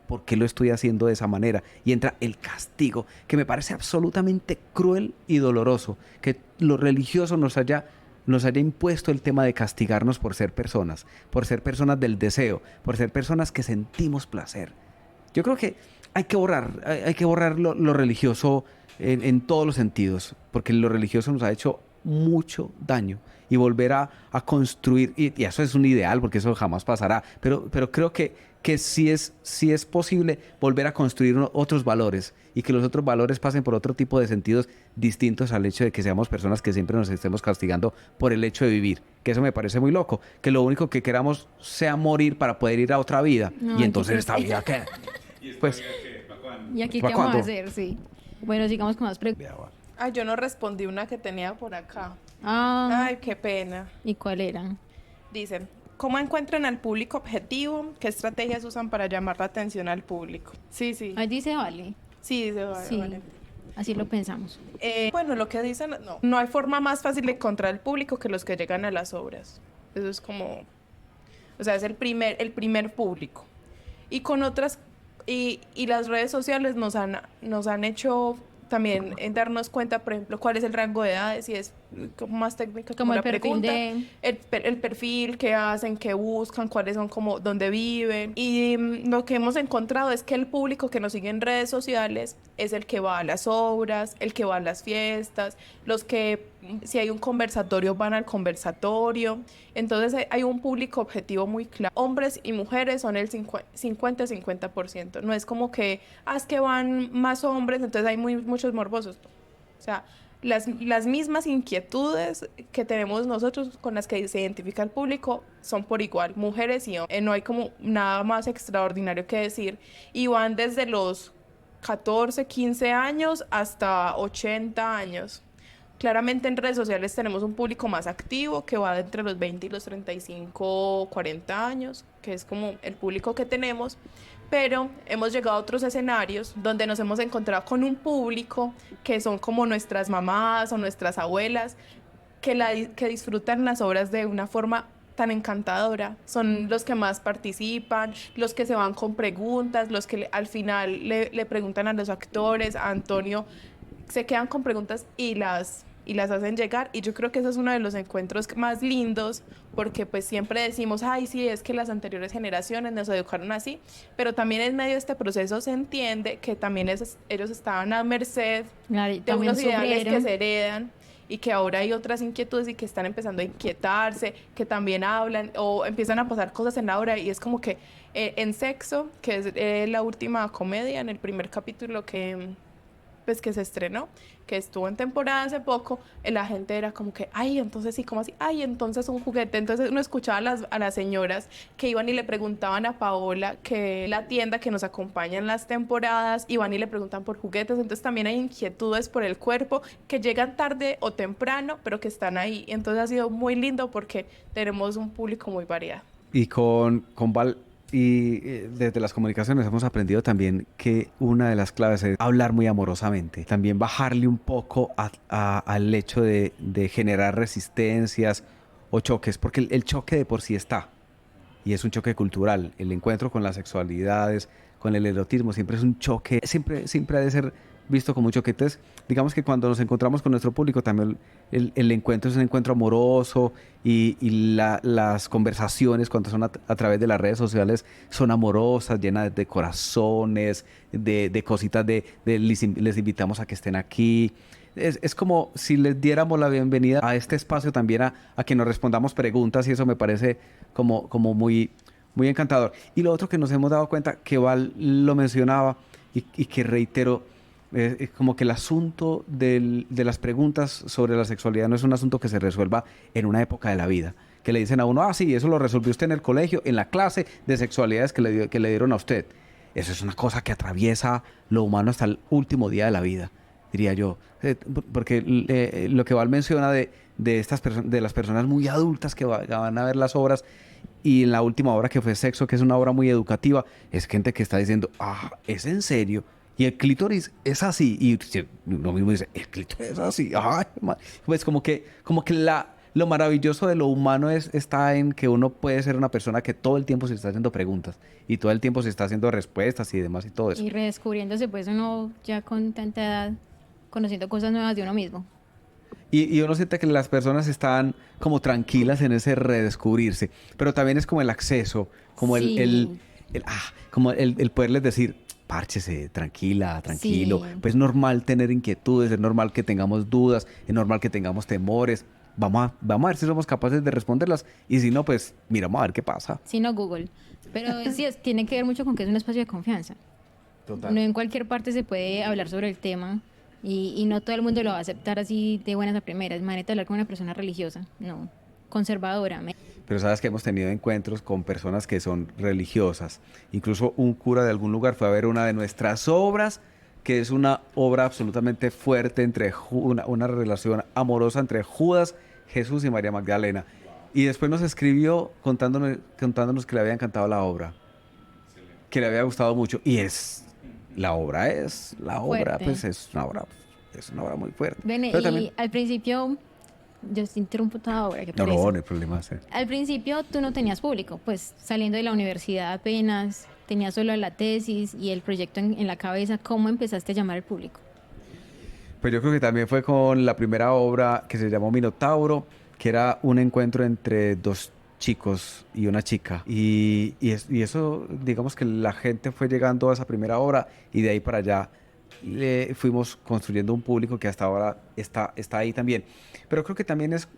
¿por qué lo estoy haciendo de esa manera? Y entra el castigo, que me parece absolutamente cruel y doloroso, que lo religioso nos haya impuesto el tema de castigarnos por ser personas del deseo, por ser personas que sentimos placer. Yo creo que hay que borrar lo religioso en todos los sentidos, porque lo religioso nos ha hecho mucho daño y volver a construir, y eso es un ideal, porque eso jamás pasará, pero creo que sí es posible volver a construir otros valores y que los otros valores pasen por otro tipo de sentidos distintos al hecho de que seamos personas que siempre nos estemos castigando por el hecho de vivir, que eso me parece muy loco, que lo único que queramos sea morir para poder ir a otra vida, y entonces esta vida queda. Pues, ¿y aquí qué vamos a hacer? Sí. Bueno, sigamos con más preguntas. Ay, yo no respondí una que tenía por acá. Ah. Ay, qué pena. ¿Y cuál era? Dice, ¿cómo encuentran al público objetivo? ¿Qué estrategias usan para llamar la atención al público? Sí. Ahí dice vale. Sí, dice vale. Sí, vale. así lo pensamos. Bueno, lo que dicen, no hay forma más fácil de encontrar al público que los que llegan a las obras. Eso es como, o sea, es el primer público. Y con otras, y las redes sociales nos han hecho también en darnos cuenta, por ejemplo, cuál es el rango de edades, y es como más técnica como el la perfil pregunta, el perfil, qué hacen, qué buscan, cuáles son, como dónde viven. Y lo que hemos encontrado es que el público que nos sigue en redes sociales es el que va a las obras, el que va a las fiestas, los que si hay un conversatorio van al conversatorio. Entonces hay un público objetivo muy claro. Hombres y mujeres son el 50-50%. No es como que, es que van más hombres, entonces hay muchos morbosos. O sea, las mismas inquietudes que tenemos nosotros con las que se identifica el público son por igual, mujeres y hombres. No hay como nada más extraordinario que decir. Y van desde los 14, 15 años hasta 80 años. Claramente en redes sociales tenemos un público más activo que va de entre los 20 y los 35, 40 años, que es como el público que tenemos, pero hemos llegado a otros escenarios donde nos hemos encontrado con un público que son como nuestras mamás o nuestras abuelas, que disfrutan las obras de una forma tan encantadora. Son los que más participan, los que se van con preguntas, los que al final le preguntan a los actores, a Antonio, se quedan con preguntas y las hacen llegar, y yo creo que ese es uno de los encuentros más lindos, porque pues siempre decimos, ay, sí, es que las anteriores generaciones nos educaron así, pero también en medio de este proceso se entiende que también ellos estaban a merced Claro, y de también unos ideales que sufrieron. se heredan, y que ahora hay otras inquietudes y que están empezando a inquietarse, que también hablan o empiezan a pasar cosas en la obra, y es como que en Sexo, que es la última comedia, en el primer capítulo que se estrenó, que estuvo en temporada hace poco, la gente era como que, ay, entonces sí, ¿cómo así? Ay, entonces un juguete. Entonces uno escuchaba a las señoras que iban y le preguntaban a Paola, que la tienda que nos acompaña en las temporadas, iban y le preguntan por juguetes. Entonces también hay inquietudes por el cuerpo que llegan tarde o temprano, pero que están ahí. Entonces ha sido muy lindo porque tenemos un público muy variado. Y con Val y desde las comunicaciones hemos aprendido también que una de las claves es hablar muy amorosamente. También bajarle un poco al hecho de generar resistencias o choques, porque el choque de por sí está. Y es un choque cultural. El encuentro con las sexualidades, con el erotismo, siempre es un choque, siempre ha de ser visto como un choque. Entonces, digamos que cuando nos encontramos con nuestro público, también el encuentro es un encuentro amoroso y las conversaciones cuando son a través de las redes sociales son amorosas, llenas de corazones, de cositas les invitamos a que estén aquí. Es como si les diéramos la bienvenida a este espacio también a que nos respondamos preguntas, y eso me parece como muy encantador. Y lo otro que nos hemos dado cuenta, que Val lo mencionaba y que reitero, es como que el asunto de las preguntas sobre la sexualidad no es un asunto que se resuelva en una época de la vida. Que le dicen a uno, ah, sí, eso lo resolvió usted en el colegio, en la clase de sexualidades que le dieron a usted. Eso es una cosa que atraviesa lo humano hasta el último día de la vida, diría yo. Porque lo que Val menciona de de las personas muy adultas que van a ver las obras, y en la última obra que fue Sexo, que es una obra muy educativa, es gente que está diciendo, ah, ¿es en serio? Y el clítoris es así. Y uno mismo dice, el clítoris es así. Ay, pues lo maravilloso de lo humano está en que uno puede ser una persona que todo el tiempo se está haciendo preguntas y todo el tiempo se está haciendo respuestas y demás y todo eso. Y redescubriéndose, pues uno ya con tanta edad, conociendo cosas nuevas de uno mismo. Y uno siente que las personas están como tranquilas en ese redescubrirse, pero también es como el acceso, como Sí. como el poderles decir, párchese, tranquila, tranquilo. Sí. Pues es normal tener inquietudes, es normal que tengamos dudas, es normal que tengamos temores. Vamos a ver si somos capaces de responderlas, y si no, pues miramos a ver qué pasa. Sí, no Google. Pero sí, tiene que ver mucho con que es un espacio de confianza. Total. No en cualquier parte se puede hablar sobre el tema y no todo el mundo lo va a aceptar así de buenas a primeras. Imagínate hablar con una persona religiosa, no, conservadora. Pero sabes que hemos tenido encuentros con personas que son religiosas. Incluso un cura de algún lugar fue a ver una de nuestras obras, que es una obra absolutamente fuerte entre una relación amorosa entre Judas, Jesús y María Magdalena. Y después nos escribió contándonos que le había encantado la obra, que le había gustado mucho. Y la obra, Fuerte. pues es una obra muy fuerte. Ven, Pero y también, al principio, yo te interrumpo toda ahora, ¿qué no, parece? no hay problema. Sí. Al principio tú no tenías público, pues saliendo de la universidad apenas, tenías solo la tesis y el proyecto en la cabeza. ¿Cómo empezaste a llamar al público? Pues yo creo que también fue con la primera obra, que se llamó Minotauro, que era un encuentro entre dos chicos y una chica. Y eso, digamos que la gente fue llegando a esa primera obra, y de ahí para allá fuimos construyendo un público que hasta ahora está ahí también. Pero creo que también es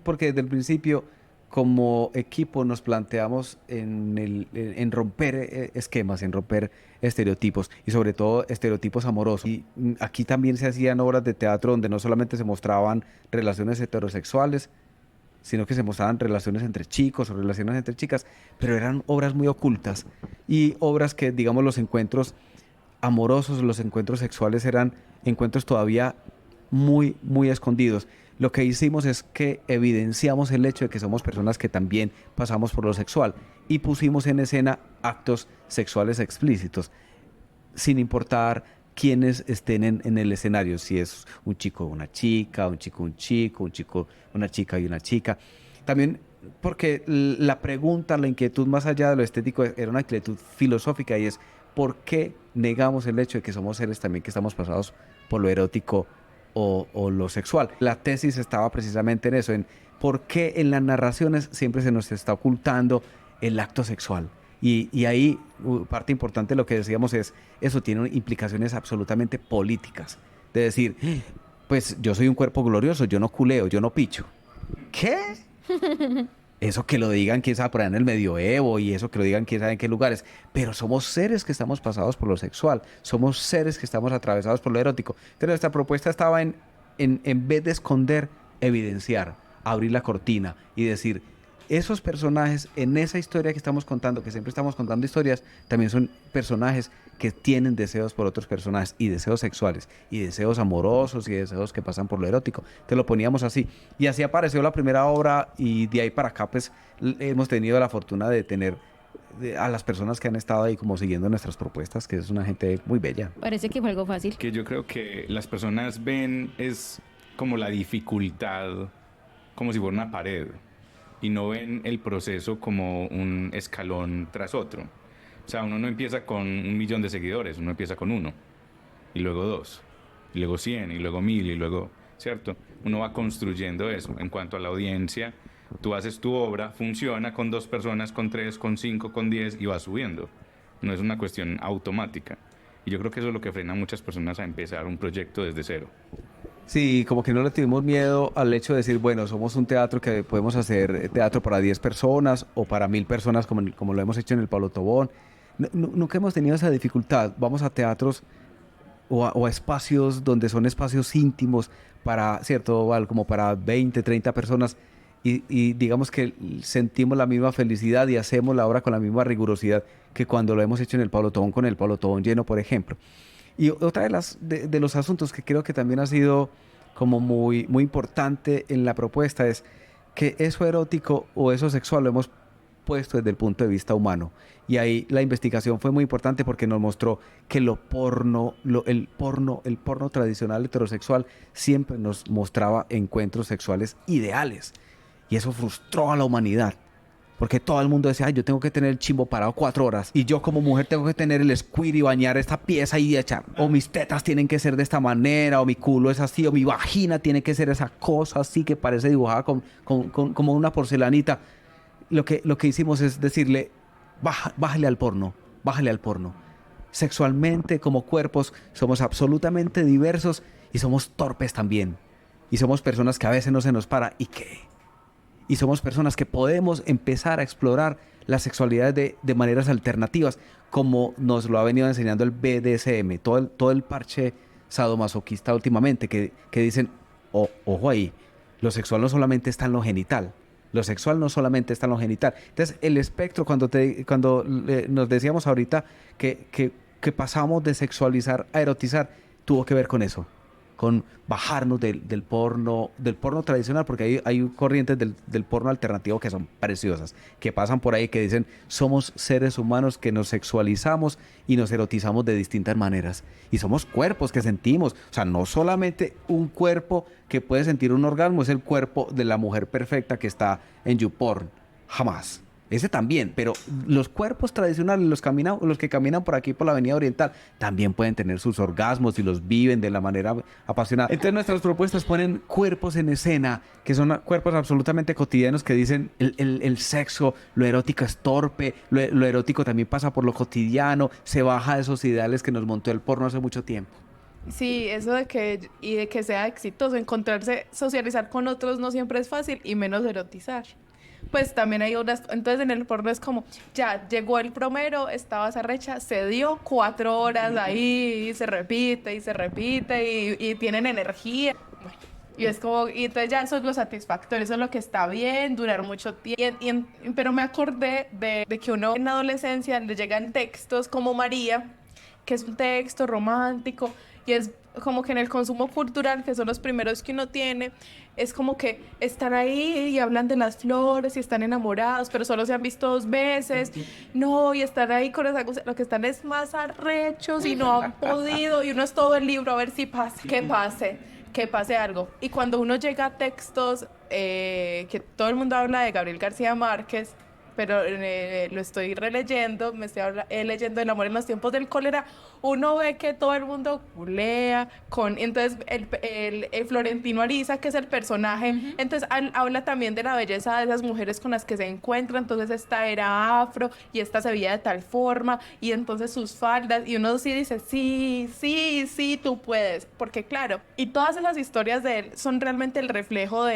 porque desde el principio, como equipo, nos planteamos en romper esquemas, en romper estereotipos, y sobre todo estereotipos amorosos. Y aquí también se hacían obras de teatro donde no solamente se mostraban relaciones heterosexuales, sino que se mostraban relaciones entre chicos o relaciones entre chicas, pero eran obras muy ocultas, y obras que, digamos, los encuentros amorosos, los encuentros sexuales eran encuentros todavía muy, muy escondidos. Lo que hicimos es que evidenciamos el hecho de que somos personas que también pasamos por lo sexual y pusimos en escena actos sexuales explícitos, sin importar quiénes estén en el escenario, si es un chico o una chica, un chico, un chico, una chica y una chica. También porque la pregunta, la inquietud más allá de lo estético era una inquietud filosófica y es ¿por qué negamos el hecho de que somos seres también que estamos pasados por lo erótico o lo sexual? La tesis estaba precisamente en eso, en por qué en las narraciones siempre se nos está ocultando el acto sexual. Y ahí parte importante de lo que decíamos es, eso tiene implicaciones absolutamente políticas. De decir, pues yo soy un cuerpo glorioso, yo no culeo, yo no picho. ¿Qué? Eso que lo digan quién sabe por allá en el medioevo y eso que lo digan quién sabe en qué lugares. Pero somos seres que estamos pasados por lo sexual, somos seres que estamos atravesados por lo erótico. Entonces nuestra propuesta estaba en vez de esconder, evidenciar, abrir la cortina y decir, esos personajes en esa historia que estamos contando, que siempre estamos contando historias, también son personajes que tienen deseos por otros personajes y deseos sexuales y deseos amorosos y deseos que pasan por lo erótico. Te lo poníamos así. Y así apareció la primera obra y de ahí para acá pues hemos tenido la fortuna de tener a las personas que han estado ahí como siguiendo nuestras propuestas, que es una gente muy bella. Parece que fue algo fácil. Que yo creo que las personas ven es como la dificultad, como si fuera una pared, y no ven el proceso como un escalón tras otro. O sea, uno no empieza con 1.000.000 de seguidores, uno empieza con 1, y luego 2, y luego 100, y luego 1.000, y luego, ¿cierto? Uno va construyendo eso. En cuanto a la audiencia, tú haces tu obra, funciona con 2 personas, con 3, con 5, con 10, y va subiendo. No es una cuestión automática. Y yo creo que eso es lo que frena a muchas personas a empezar un proyecto desde cero. Sí, como que no le tuvimos miedo al hecho de decir, bueno, somos un teatro que podemos hacer teatro para 10 personas o para 1.000 personas como lo hemos hecho en el Pablo Tobón. Nunca hemos tenido esa dificultad. Vamos a teatros o a espacios donde son espacios íntimos para, ¿cierto? Como para 20, 30 personas y digamos que sentimos la misma felicidad y hacemos la obra con la misma rigurosidad que cuando lo hemos hecho en el Pablo Tobón con el Pablo Tobón lleno, por ejemplo. Y otra de los asuntos que creo que también ha sido como muy, muy importante en la propuesta es que eso erótico o eso sexual lo hemos puesto desde el punto de vista humano. Y ahí la investigación fue muy importante porque nos mostró que el porno tradicional heterosexual siempre nos mostraba encuentros sexuales ideales. Y eso frustró a la humanidad. Porque todo el mundo decía, ay, yo tengo que tener el chimbo parado 4 horas. Y yo como mujer tengo que tener el squirt y bañar esta pieza y echar. O mis tetas tienen que ser de esta manera, o mi culo es así, o mi vagina tiene que ser esa cosa así que parece dibujada como una porcelanita. Lo que hicimos es decirle, bájale al porno, bájale al porno. Sexualmente, como cuerpos, somos absolutamente diversos y somos torpes también. Y somos personas que a veces no se nos para. ¿Y qué? Y somos personas que podemos empezar a explorar la sexualidad de maneras alternativas, como nos lo ha venido enseñando el BDSM, todo el parche sadomasoquista últimamente, que dicen, ojo ahí, lo sexual no solamente está en lo genital, lo sexual no solamente está en lo genital. Entonces, el espectro, cuando nos decíamos ahorita que pasamos de sexualizar a erotizar, tuvo que ver con eso, con bajarnos del porno tradicional, porque hay corrientes del porno alternativo que son preciosas, que pasan por ahí, que dicen, somos seres humanos que nos sexualizamos y nos erotizamos de distintas maneras. Y somos cuerpos que sentimos, o sea, no solamente un cuerpo que puede sentir un orgasmo, es el cuerpo de la mujer perfecta que está en YouPorn, jamás. Ese también, pero los cuerpos tradicionales, los que caminan por aquí por la Avenida Oriental, también pueden tener sus orgasmos y los viven de la manera apasionada. Entonces nuestras propuestas ponen cuerpos en escena, que son cuerpos absolutamente cotidianos que dicen el sexo, lo erótico es torpe, lo erótico también pasa por lo cotidiano, se baja de esos ideales que nos montó el porno hace mucho tiempo. Sí, eso de que sea exitoso, encontrarse, socializar con otros no siempre es fácil y menos erotizar. Pues también hay entonces en el porno es como, ya, llegó el promero, estabas arrecha, se dio 4 horas ahí, y se repite, y tienen energía. Bueno, y es como, y entonces ya eso es lo satisfactorio, eso es lo que está bien, durar mucho tiempo. Pero me acordé de que uno en la adolescencia le llegan textos como María, que es un texto romántico, y es como que en el consumo cultural, que son los primeros que uno tiene, es como que están ahí y hablan de las flores y están enamorados, pero solo se han visto 2 veces. No, y están ahí con esa cosa, lo que están es más arrechos y no han podido, y uno es todo el libro a ver si pasa, que pase algo. Y cuando uno llega a textos, que todo el mundo habla de Gabriel García Márquez, pero lo estoy releyendo, me estoy leyendo El amor en los tiempos del cólera, uno ve que todo el mundo culea entonces el Florentino Ariza, que es el personaje, entonces habla también de la belleza de esas mujeres con las que se encuentra, entonces esta era afro y esta se veía de tal forma, y entonces sus faldas, y uno sí dice, sí, tú puedes, porque claro, y todas esas historias de él son realmente el reflejo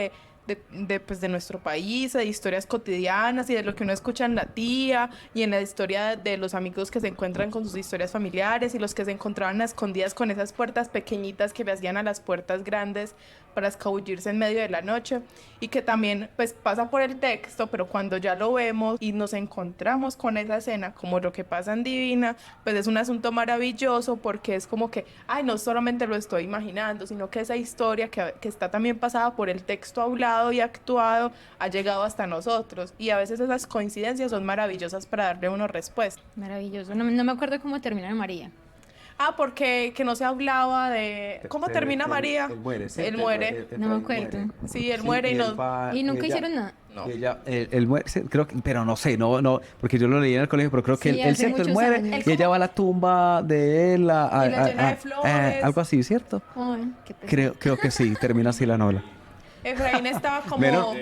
pues, de nuestro país, de historias cotidianas y de lo que uno escucha en la tía y en la historia de los amigos que se encuentran con sus historias familiares y los que se encontraban a escondidas con esas puertas pequeñitas que le hacían a las puertas grandes para escabullirse en medio de la noche, y que también pues pasa por el texto, pero cuando ya lo vemos y nos encontramos con esa escena, como lo que pasa en Divina, pues es un asunto maravilloso, porque es como que, ay, no solamente lo estoy imaginando, sino que esa historia que está también pasada por el texto hablado y actuado ha llegado hasta nosotros, y a veces esas coincidencias son maravillosas para darle a uno respuesta. Maravilloso. No me acuerdo cómo termina María. Porque que no se hablaba de... ¿Cómo termina María? Él muere, sí. Él muere. No me acuerdo. Sí, él muere y no... Y nunca hicieron nada. No. Él muere, sí, creo que, pero no sé, no, porque yo lo leí en el colegio, pero creo que Sí, él hace cierto, él muchos muere años. y ella va a la tumba de él, Y la llena de flores. algo así, ¿cierto? Ay, qué pesar. Creo que sí, termina así la novela. Efraín estaba como... Menos-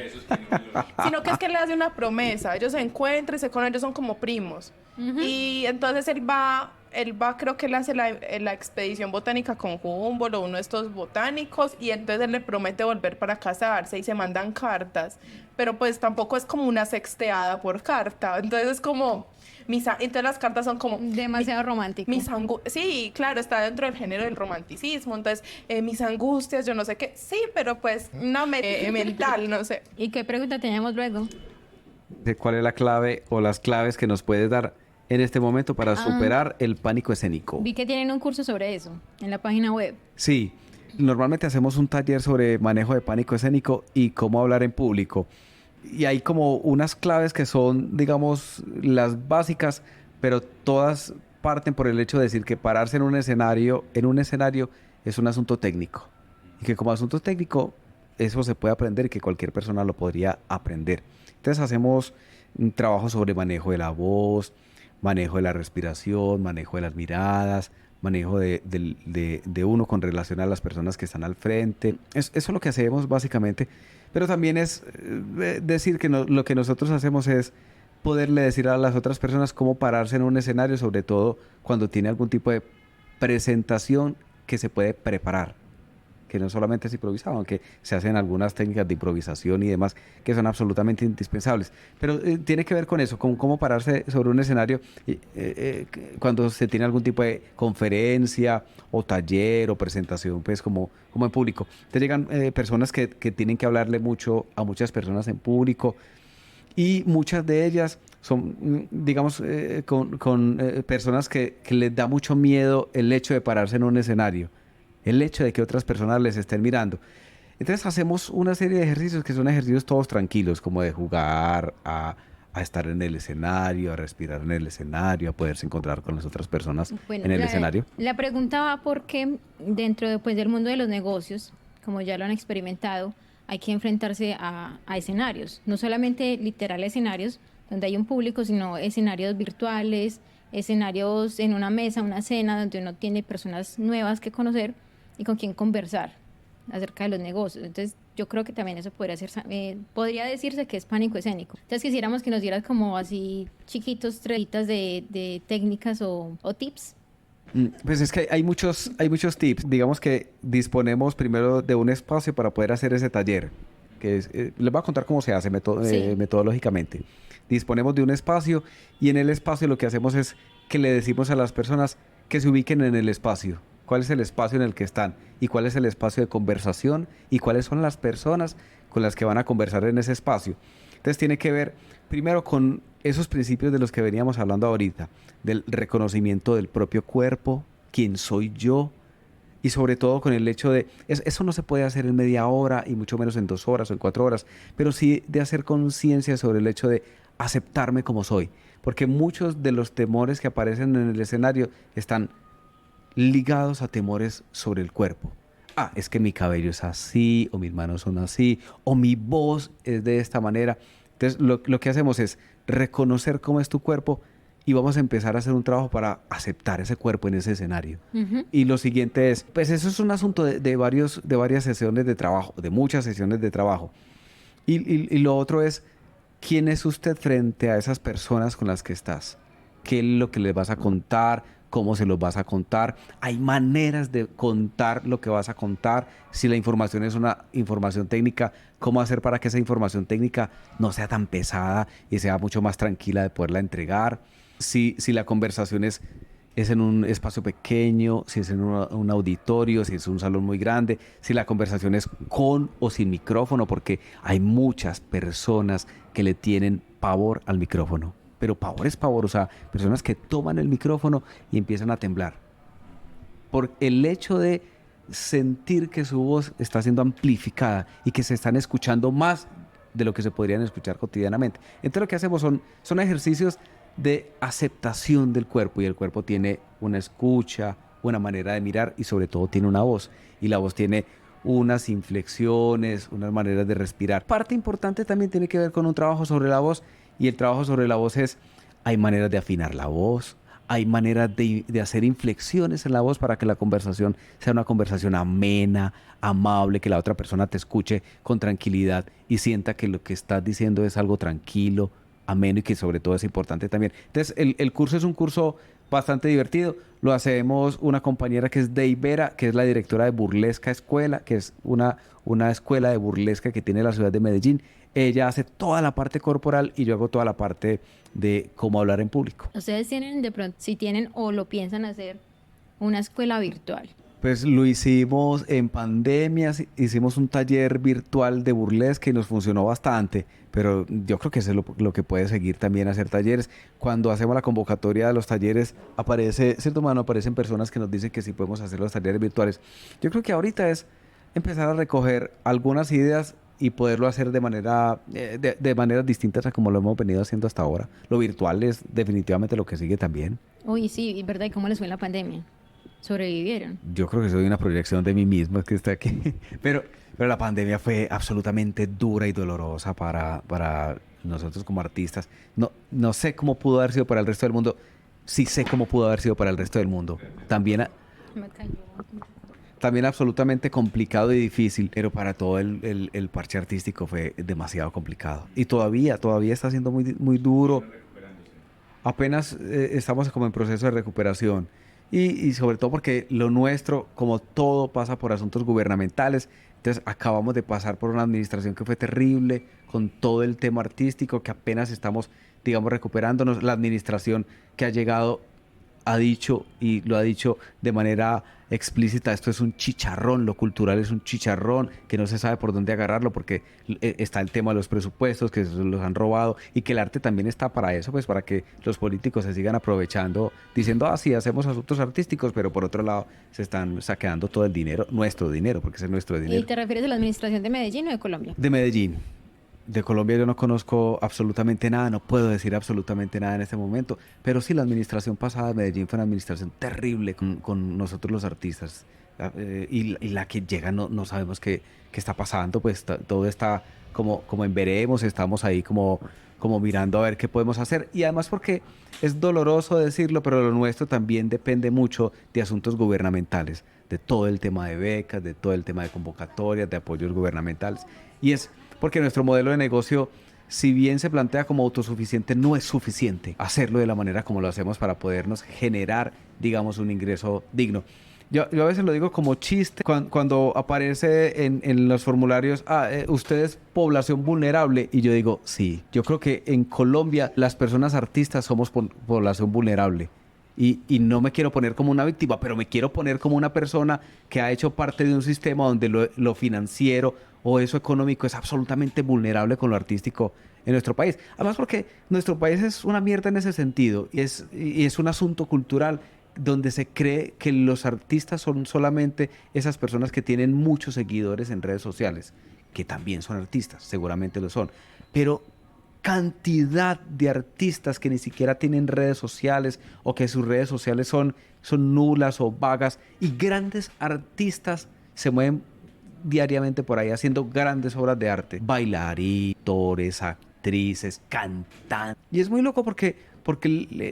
Sino que es que él le hace una promesa. Ellos se encuentran y se conocen, ellos son como primos. Y entonces él va, creo que él hace la expedición botánica con Humboldt o uno de estos botánicos, y entonces él le promete volver para casarse y se mandan cartas. Pero pues tampoco es como una sexteada por carta. Entonces es como... Entonces las cartas son como... Demasiado romántico. Sí, claro, está dentro del género del romanticismo. Entonces, mis angustias, yo no sé qué. Sí, pero pues una mental, no sé. ¿Y qué pregunta teníamos luego? ¿De cuál es la clave o las claves que nos puedes dar en este momento para superar el pánico escénico? Vi que tienen un curso sobre eso en la página web. Sí, normalmente hacemos un taller sobre manejo de pánico escénico y cómo hablar en público. Y hay como unas claves que son, digamos, las básicas, pero todas parten por el hecho de decir que pararse en un escenario es un asunto técnico. Y que como asunto técnico, eso se puede aprender y que cualquier persona lo podría aprender. Entonces hacemos un trabajo sobre manejo de la voz, manejo de la respiración, manejo de las miradas, manejo de uno con relación a las personas que están al frente. Eso es lo que hacemos básicamente. Pero también es decir que lo que nosotros hacemos es poderle decir a las otras personas cómo pararse en un escenario, sobre todo cuando tiene algún tipo de presentación que se puede preparar, que no solamente es improvisado, aunque se hacen algunas técnicas de improvisación y demás que son absolutamente indispensables. Pero tiene que ver con eso, con cómo pararse sobre un escenario cuando se tiene algún tipo de conferencia o taller o presentación, pues como en público. Te llegan personas que tienen que hablarle mucho a muchas personas en público, y muchas de ellas son, digamos, con personas que les da mucho miedo el hecho de pararse en un escenario, el hecho de que otras personas les estén mirando. Entonces hacemos una serie de ejercicios que son ejercicios todos tranquilos, como de jugar a estar en el escenario, a respirar en el escenario, a poderse encontrar con las otras personas en el escenario. La pregunta va porque dentro del mundo de los negocios, como ya lo han experimentado, hay que enfrentarse a escenarios, no solamente literal escenarios donde hay un público, sino escenarios virtuales, escenarios en una mesa, una cena, donde uno tiene personas nuevas que conocer y con quien conversar acerca de los negocios. Entonces, yo creo que también eso podría decirse que es pánico escénico. Entonces, quisiéramos que nos dieras como así chiquitos, trelitas de técnicas o tips. Pues es que hay muchos tips. Digamos que disponemos primero de un espacio para poder hacer ese taller, que les voy a contar cómo se hace metodológicamente. Disponemos de un espacio, y en el espacio lo que hacemos es que le decimos a las personas que se ubiquen en el espacio. ¿Cuál es el espacio en el que están? ¿Y cuál es el espacio de conversación? ¿Y cuáles son las personas con las que van a conversar en ese espacio? Entonces tiene que ver primero con esos principios de los que veníamos hablando ahorita, del reconocimiento del propio cuerpo, quién soy yo, y sobre todo con el hecho de, eso no se puede hacer en media hora y mucho menos en 2 horas o en 4 horas, pero sí de hacer conciencia sobre el hecho de aceptarme como soy, porque muchos de los temores que aparecen en el escenario están ligados a temores sobre el cuerpo. Ah, es que mi cabello es así, o mis manos son así, o mi voz es de esta manera. Entonces, lo que hacemos es reconocer cómo es tu cuerpo y vamos a empezar a hacer un trabajo para aceptar ese cuerpo en ese escenario. Y lo siguiente es, pues eso es un asunto de varias sesiones de trabajo, de muchas sesiones de trabajo. Y lo otro es, ¿quién es usted frente a esas personas con las que estás? ¿Qué es lo que les vas a contar? ¿Cómo se los vas a contar? Hay maneras de contar lo que vas a contar. Si la información es una información técnica, ¿cómo hacer para que esa información técnica no sea tan pesada y sea mucho más tranquila de poderla entregar? Si la conversación es en un espacio pequeño, si es en un auditorio, si es un salón muy grande, si la conversación es con o sin micrófono, porque hay muchas personas que le tienen pavor al micrófono. Pero pavor es pavor, o sea, personas que toman el micrófono y empiezan a temblar. Por el hecho de sentir que su voz está siendo amplificada y que se están escuchando más de lo que se podrían escuchar cotidianamente. Entonces lo que hacemos son ejercicios de aceptación del cuerpo, y el cuerpo tiene una escucha, una manera de mirar y sobre todo tiene una voz. Y la voz tiene unas inflexiones, unas maneras de respirar. Parte importante también tiene que ver con un trabajo sobre la voz, y el trabajo sobre la voz es, hay maneras de afinar la voz, hay maneras de hacer inflexiones en la voz para que la conversación sea una conversación amena, amable, que la otra persona te escuche con tranquilidad y sienta que lo que estás diciendo es algo tranquilo, ameno y que sobre todo es importante también. Entonces, el curso es un curso bastante divertido. Lo hacemos una compañera que es Dey Vera, que es la directora de Burlesca Escuela, que es una escuela de burlesca que tiene la ciudad de Medellín. Ella hace toda la parte corporal y yo hago toda la parte de cómo hablar en público. Ustedes tienen de pronto, si tienen o lo piensan hacer, una escuela virtual. Pues lo hicimos en pandemia, hicimos un taller virtual de burlesque y nos funcionó bastante, pero yo creo que eso es lo que puede seguir también, hacer talleres. Cuando hacemos la convocatoria de los talleres, aparecen personas que nos dicen que sí podemos hacer los talleres virtuales. Yo creo que ahorita es empezar a recoger algunas ideas y poderlo hacer de maneras distintas a como lo hemos venido haciendo hasta ahora. Lo virtual es definitivamente lo que sigue también. Uy, sí, ¿verdad? ¿Y cómo les fue en la pandemia? ¿Sobrevivieron? Yo creo que soy una proyección de mí mismo, es que está aquí. Pero la pandemia fue absolutamente dura y dolorosa para nosotros como artistas. No sé cómo pudo haber sido para el resto del mundo. Sí sé cómo pudo haber sido para el resto del mundo. También absolutamente complicado y difícil, pero para todo el parche artístico fue demasiado complicado. Y todavía está siendo muy, muy duro. Apenas estamos como en proceso de recuperación. Y sobre todo porque lo nuestro, como todo, pasa por asuntos gubernamentales. Entonces acabamos de pasar por una administración que fue terrible, con todo el tema artístico, que apenas estamos, digamos, recuperándonos. La administración que ha llegado ha dicho, y lo ha dicho de manera explícita, esto es un chicharrón, lo cultural es un chicharrón, que no se sabe por dónde agarrarlo, porque está el tema de los presupuestos, que se los han robado, y que el arte también está para eso, pues para que los políticos se sigan aprovechando, diciendo, sí, hacemos asuntos artísticos, pero por otro lado se están saqueando todo el dinero, nuestro dinero, porque ese es nuestro dinero. ¿Y te refieres a la administración de Medellín o de Colombia? De Medellín. De Colombia yo no conozco absolutamente nada, no puedo decir absolutamente nada en este momento, pero sí, la administración pasada de Medellín fue una administración terrible con nosotros los artistas, y la que llega no sabemos qué está pasando, pues todo está como en veremos, estamos ahí como mirando a ver qué podemos hacer, y además porque es doloroso decirlo, pero lo nuestro también depende mucho de asuntos gubernamentales, de todo el tema de becas, de todo el tema de convocatorias, de apoyos gubernamentales, y es porque nuestro modelo de negocio, si bien se plantea como autosuficiente, no es suficiente hacerlo de la manera como lo hacemos para podernos generar, digamos, un ingreso digno. Yo a veces lo digo como chiste cuando aparece en los formularios, usted es población vulnerable, y yo digo, sí, yo creo que en Colombia las personas artistas somos población vulnerable. Y no me quiero poner como una víctima, pero me quiero poner como una persona que ha hecho parte de un sistema donde lo financiero o eso económico es absolutamente vulnerable con lo artístico en nuestro país. Además porque nuestro país es una mierda en ese sentido y es un asunto cultural donde se cree que los artistas son solamente esas personas que tienen muchos seguidores en redes sociales, que también son artistas, seguramente lo son, pero cantidad de artistas que ni siquiera tienen redes sociales o que sus redes sociales son nulas o vagas, y grandes artistas se mueven diariamente por ahí haciendo grandes obras de arte. Bailarines, actores, actrices, cantantes. Y es muy loco porque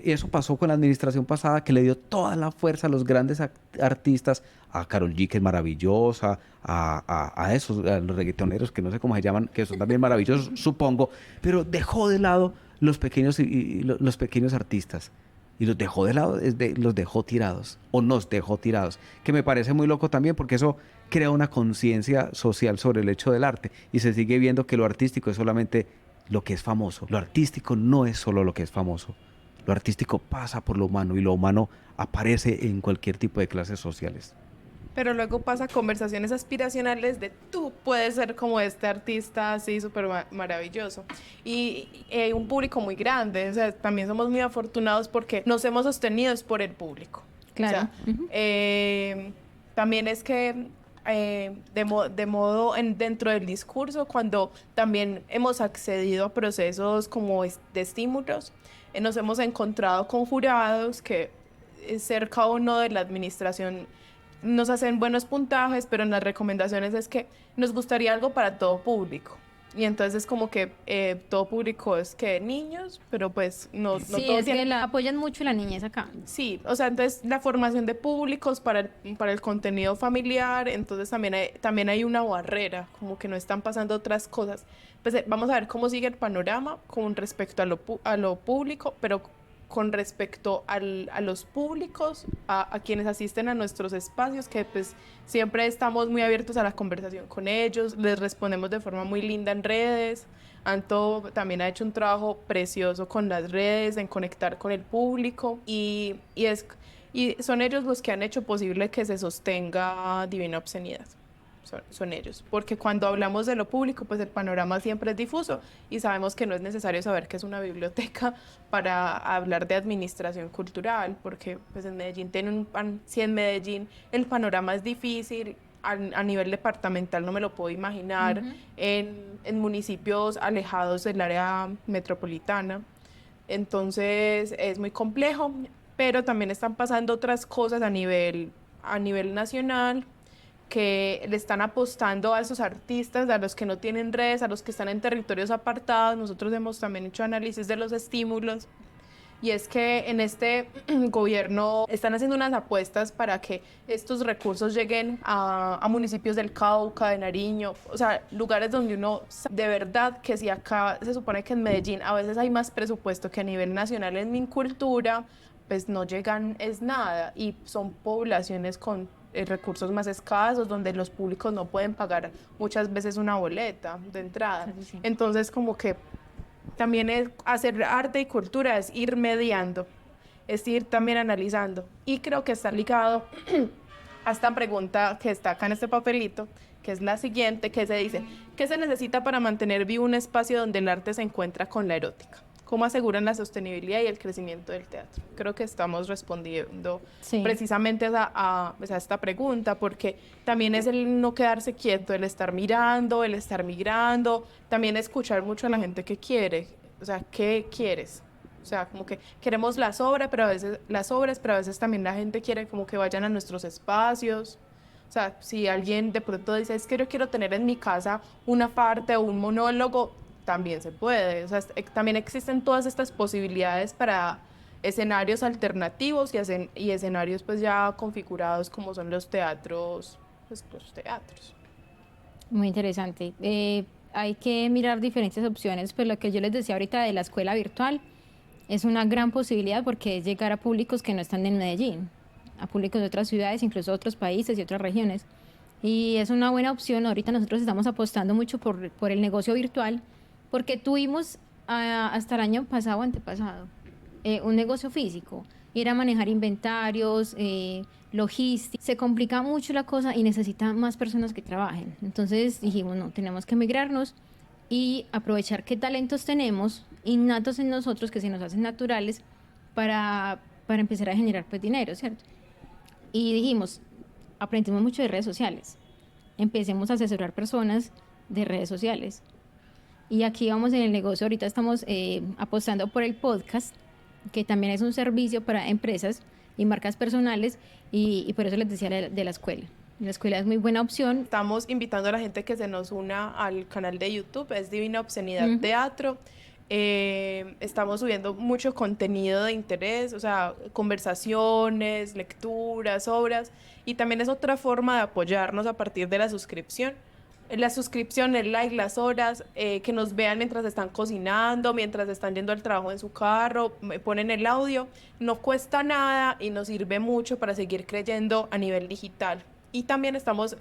eso pasó con la administración pasada, que le dio toda la fuerza a los grandes artistas, a Karol G, que es maravillosa, a los reggaetoneros, que no sé cómo se llaman, que son también maravillosos, supongo, pero dejó de lado los pequeños, los pequeños artistas. Y los dejó de lado, los dejó tirados, o nos dejó tirados, que me parece muy loco también, porque eso crea una conciencia social sobre el hecho del arte, y se sigue viendo que lo artístico es solamente lo que es famoso. Lo artístico no es solo lo que es famoso. Lo artístico pasa por lo humano, y lo humano aparece en cualquier tipo de clases sociales. Pero luego pasa conversaciones aspiracionales de tú puedes ser como este artista así súper maravilloso. Y un público muy grande, o sea, también somos muy afortunados porque nos hemos sostenido por el público. Claro. O sea, también es que dentro del discurso, cuando también hemos accedido a procesos como de estímulos, nos hemos encontrado con jurados que cerca o no de la administración nos hacen buenos puntajes, pero en las recomendaciones es que nos gustaría algo para todo público. Y entonces es como que todo público es que niños, pero pues no Sí, todos es que apoyan mucho la niñez acá. Sí, o sea, entonces la formación de públicos para el contenido familiar, entonces también hay una barrera, como que no están pasando otras cosas. Pues vamos a ver cómo sigue el panorama con respecto a lo público, pero con respecto a los públicos, a quienes asisten a nuestros espacios, que pues siempre estamos muy abiertos a la conversación con ellos, les respondemos de forma muy linda en redes. Anto también ha hecho un trabajo precioso con las redes, en conectar con el público, y son ellos los que han hecho posible que se sostenga Divina Obscenidad. Son ellos, porque cuando hablamos de lo público, pues el panorama siempre es difuso y sabemos que no es necesario saber qué es una biblioteca para hablar de administración cultural, porque pues en Medellín si en Medellín el panorama es difícil, a nivel departamental no me lo puedo imaginar, en municipios alejados del área metropolitana, entonces es muy complejo, pero también están pasando otras cosas a nivel nacional, que le están apostando a esos artistas, a los que no tienen redes, a los que están en territorios apartados. Nosotros hemos también hecho análisis de los estímulos, y es que en este gobierno están haciendo unas apuestas para que estos recursos lleguen a municipios del Cauca, de Nariño, o sea, lugares donde uno de verdad que si acá se supone que en Medellín a veces hay más presupuesto que a nivel nacional en Mincultura, pues no llegan es nada, y son poblaciones con recursos más escasos, donde los públicos no pueden pagar muchas veces una boleta de entrada. Sí. Entonces, como que también es hacer arte y cultura, es ir mediando, es ir también analizando. Y creo que está ligado a esta pregunta que está acá en este papelito, que es la siguiente, que se dice: ¿qué se necesita para mantener vivo un espacio donde el arte se encuentra con la erótica? ¿Cómo aseguran la sostenibilidad y el crecimiento del teatro? Creo que estamos respondiendo precisamente a esta pregunta, porque también es el no quedarse quieto, el estar mirando, el estar migrando, también escuchar mucho a la gente que quiere, o sea, ¿qué quieres? O sea, como que queremos las obras, pero a veces también la gente quiere como que vayan a nuestros espacios. O sea, si alguien de pronto dice, es que yo quiero tener en mi casa una parte o un monólogo, también se puede. O sea, también existen todas estas posibilidades para escenarios alternativos y escenarios pues ya configurados como son los teatros, pues los teatros. Muy interesante. Hay que mirar diferentes opciones, pues lo que yo les decía ahorita de la escuela virtual es una gran posibilidad, porque es llegar a públicos que no están en Medellín, a públicos de otras ciudades, incluso otros países y otras regiones. Y es una buena opción. Ahorita nosotros estamos apostando mucho por el negocio virtual, porque tuvimos hasta el año pasado o antepasado un negocio físico, ir a manejar inventarios, logística. Se complica mucho la cosa y necesita más personas que trabajen. Entonces dijimos, no, tenemos que migrarnos y aprovechar qué talentos tenemos innatos en nosotros, que se nos hacen naturales, para para empezar a generar pues dinero, ¿cierto? Y dijimos, aprendimos mucho de redes sociales, empecemos a asesorar personas de redes sociales. Y aquí vamos en el negocio, ahorita estamos apostando por el podcast, que también es un servicio para empresas y marcas personales, y por eso les decía de la escuela. La escuela es muy buena opción. Estamos invitando a la gente que se nos una al canal de YouTube, es Divina Obscenidad Teatro. Estamos subiendo mucho contenido de interés, o sea, conversaciones, lecturas, obras, y también es otra forma de apoyarnos a partir de la suscripción. La suscripción, el like, las horas, que nos vean mientras están cocinando, mientras están yendo al trabajo en su carro, ponen el audio, no cuesta nada y nos sirve mucho para seguir creyendo a nivel digital. Y también estamos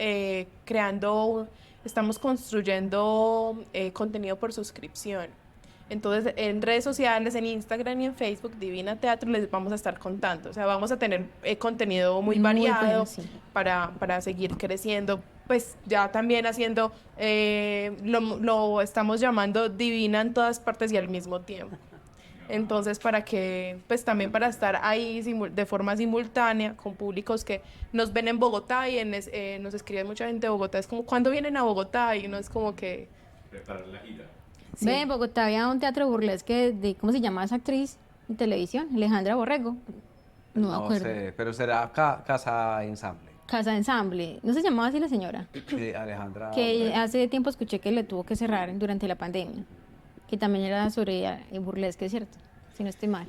estamos construyendo contenido por suscripción. Entonces, en redes sociales, en Instagram y en Facebook, Divina Teatro, les vamos a estar contando. O sea, vamos a tener contenido muy variado bueno, sí. para seguir creciendo. Pues ya también haciendo, lo estamos llamando Divina en todas partes y al mismo tiempo. Entonces, pues también para estar ahí de forma simultánea con públicos que nos ven en Bogotá y nos escribe mucha gente de Bogotá. Es como, ¿cuándo vienen a Bogotá? Y no es como que... Preparar la gira. Sí. Ve, en Bogotá había un teatro burlesque de, ¿cómo se llama esa actriz de televisión? Alejandra Borrego. No me acuerdo. sé, pero será Casa Ensamble. Casa de Ensamble. ¿No se llamaba así la señora? Alejandra. Que hace tiempo escuché que le tuvo que cerrar durante la pandemia. Que también era sobre burlesque, ¿cierto? Si no estoy mal.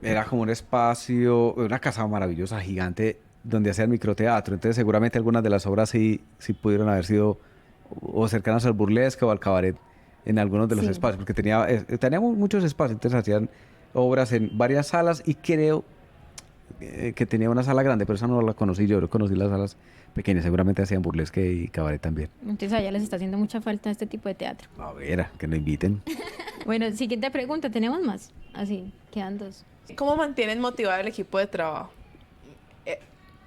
Era como un espacio, una casa maravillosa, gigante, donde hacían microteatro. Entonces, seguramente algunas de las obras sí pudieron haber sido o cercanas al burlesque o al cabaret en algunos de los Sí. espacios, porque teníamos muchos espacios. Entonces, hacían obras en varias salas y creo que tenía una sala grande, pero esa no la conocí yo conocí las salas pequeñas. Seguramente hacían burlesque y cabaret también. Entonces allá les está haciendo mucha falta este tipo de teatro. A ver, que nos inviten. Bueno, siguiente pregunta, ¿tenemos más? Así, quedan dos. ¿Cómo mantienen motivado el equipo de trabajo?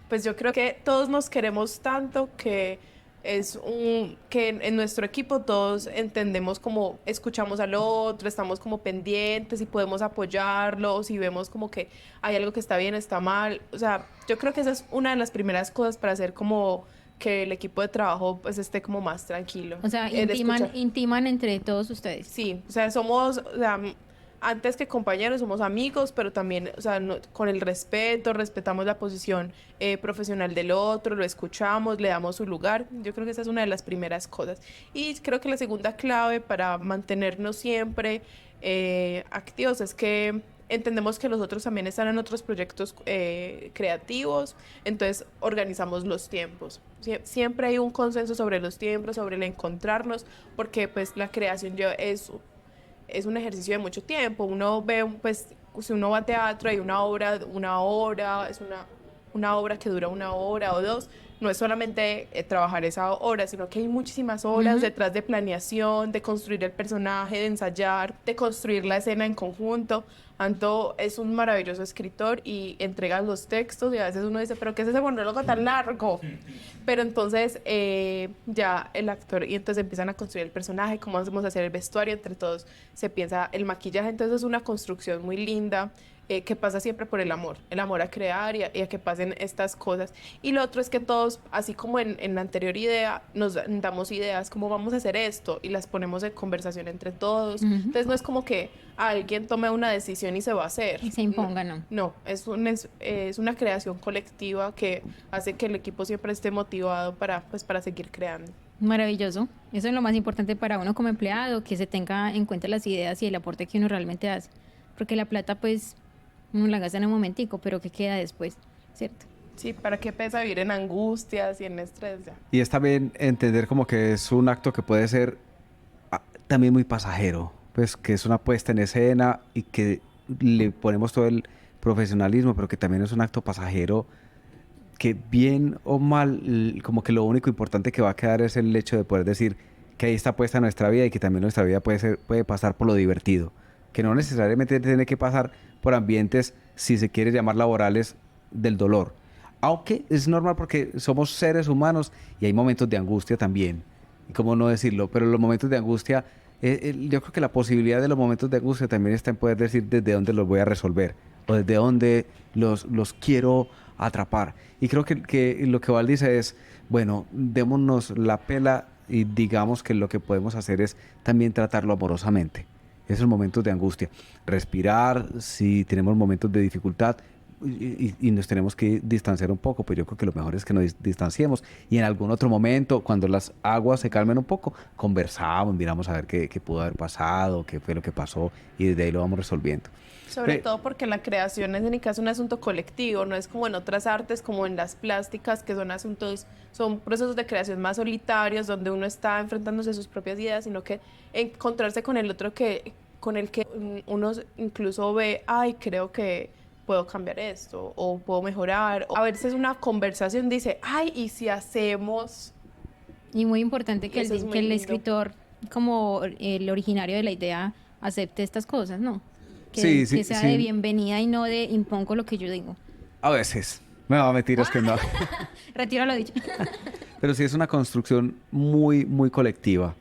Pues yo creo que todos nos queremos tanto que que en nuestro equipo todos entendemos como escuchamos al otro, estamos como pendientes y podemos apoyarlo, o si vemos como que hay algo que está bien, está mal. O sea, yo creo que esa es una de las primeras cosas para hacer como que el equipo de trabajo pues esté como más tranquilo. O sea, De escuchar. intiman entre todos ustedes. Sí, o sea, somos, o sea, antes que compañeros somos amigos, pero también, o sea, con el respeto, respetamos la posición profesional del otro, lo escuchamos, le damos su lugar. Yo creo que esa es una de las primeras cosas. Y creo que la segunda clave para mantenernos siempre activos es que entendemos que los otros también están en otros proyectos creativos, entonces organizamos los tiempos. Siempre hay un consenso sobre los tiempos, sobre el encontrarnos, porque pues la creación es un ejercicio de mucho tiempo. Uno ve, pues, si uno va a teatro, hay una hora, es una obra que dura 1 hora o 2. No es solamente trabajar esa hora, sino que hay muchísimas horas detrás de planeación, de construir el personaje, de ensayar, de construir la escena en conjunto. Anto es un maravilloso escritor y entrega los textos y a veces uno dice, pero ¿qué es ese monólogo tan largo? Pero entonces ya el actor, y entonces empiezan a construir el personaje, cómo vamos a hacer el vestuario, entre todos se piensa el maquillaje, entonces es una construcción muy linda que pasa siempre por el amor a crear y a que pasen estas cosas. Y lo otro es que todos, así como en la anterior idea, nos damos ideas, cómo vamos a hacer esto y las ponemos en conversación entre todos. Entonces no es como que alguien tome una decisión y se va a hacer. Y se imponga, ¿no? No, es una creación colectiva que hace que el equipo siempre esté motivado para seguir creando. Maravilloso. Eso es lo más importante para uno como empleado, que se tenga en cuenta las ideas y el aporte que uno realmente hace. Porque la plata, pues, uno la gasta en un momentico, pero ¿qué queda después? ¿Cierto? Sí, ¿para qué pesa vivir en angustias y en estrés? Ya. Y es también entender como que es un acto que puede ser también muy pasajero, pues que es una puesta en escena y que le ponemos todo el profesionalismo, pero que también es un acto pasajero que bien o mal, como que lo único importante que va a quedar es el hecho de poder decir que ahí está puesta nuestra vida y que también nuestra vida puede pasar por lo divertido, que no necesariamente tiene que pasar por ambientes, si se quiere llamar laborales, del dolor. Aunque es normal porque somos seres humanos y hay momentos de angustia también. Y cómo no decirlo, pero los momentos de angustia, yo creo que la posibilidad de los momentos de angustia también está en poder decir desde dónde los voy a resolver. o desde dónde los quiero atrapar. Y creo que lo que Val dice es, bueno, démonos la pela y digamos que lo que podemos hacer es también tratarlo amorosamente. Esos momentos de angustia. Respirar, si tenemos momentos de dificultad y nos tenemos que distanciar un poco, pues yo creo que lo mejor es que nos distanciemos. Y en algún otro momento, cuando las aguas se calmen un poco, conversamos, miramos a ver qué pudo haber pasado, qué fue lo que pasó y desde ahí lo vamos resolviendo. Sobre todo porque la creación escénica es un asunto colectivo, no es como en otras artes, como en las plásticas, que son procesos de creación más solitarios, donde uno está enfrentándose a sus propias ideas, sino que encontrarse con el otro con el que uno incluso ve, ay, creo que puedo cambiar esto, o puedo mejorar. A veces una conversación dice, ay, ¿y si hacemos? Y muy importante que Eso es muy que el lindo. escritor, como el originario de la idea, acepte estas cosas, ¿no? Sí, sí, Que sea sí. de bienvenida y no de impongo lo que yo digo. A veces. Me va a mentir, es que no. Retiro lo dicho. Pero sí es una construcción muy colectiva,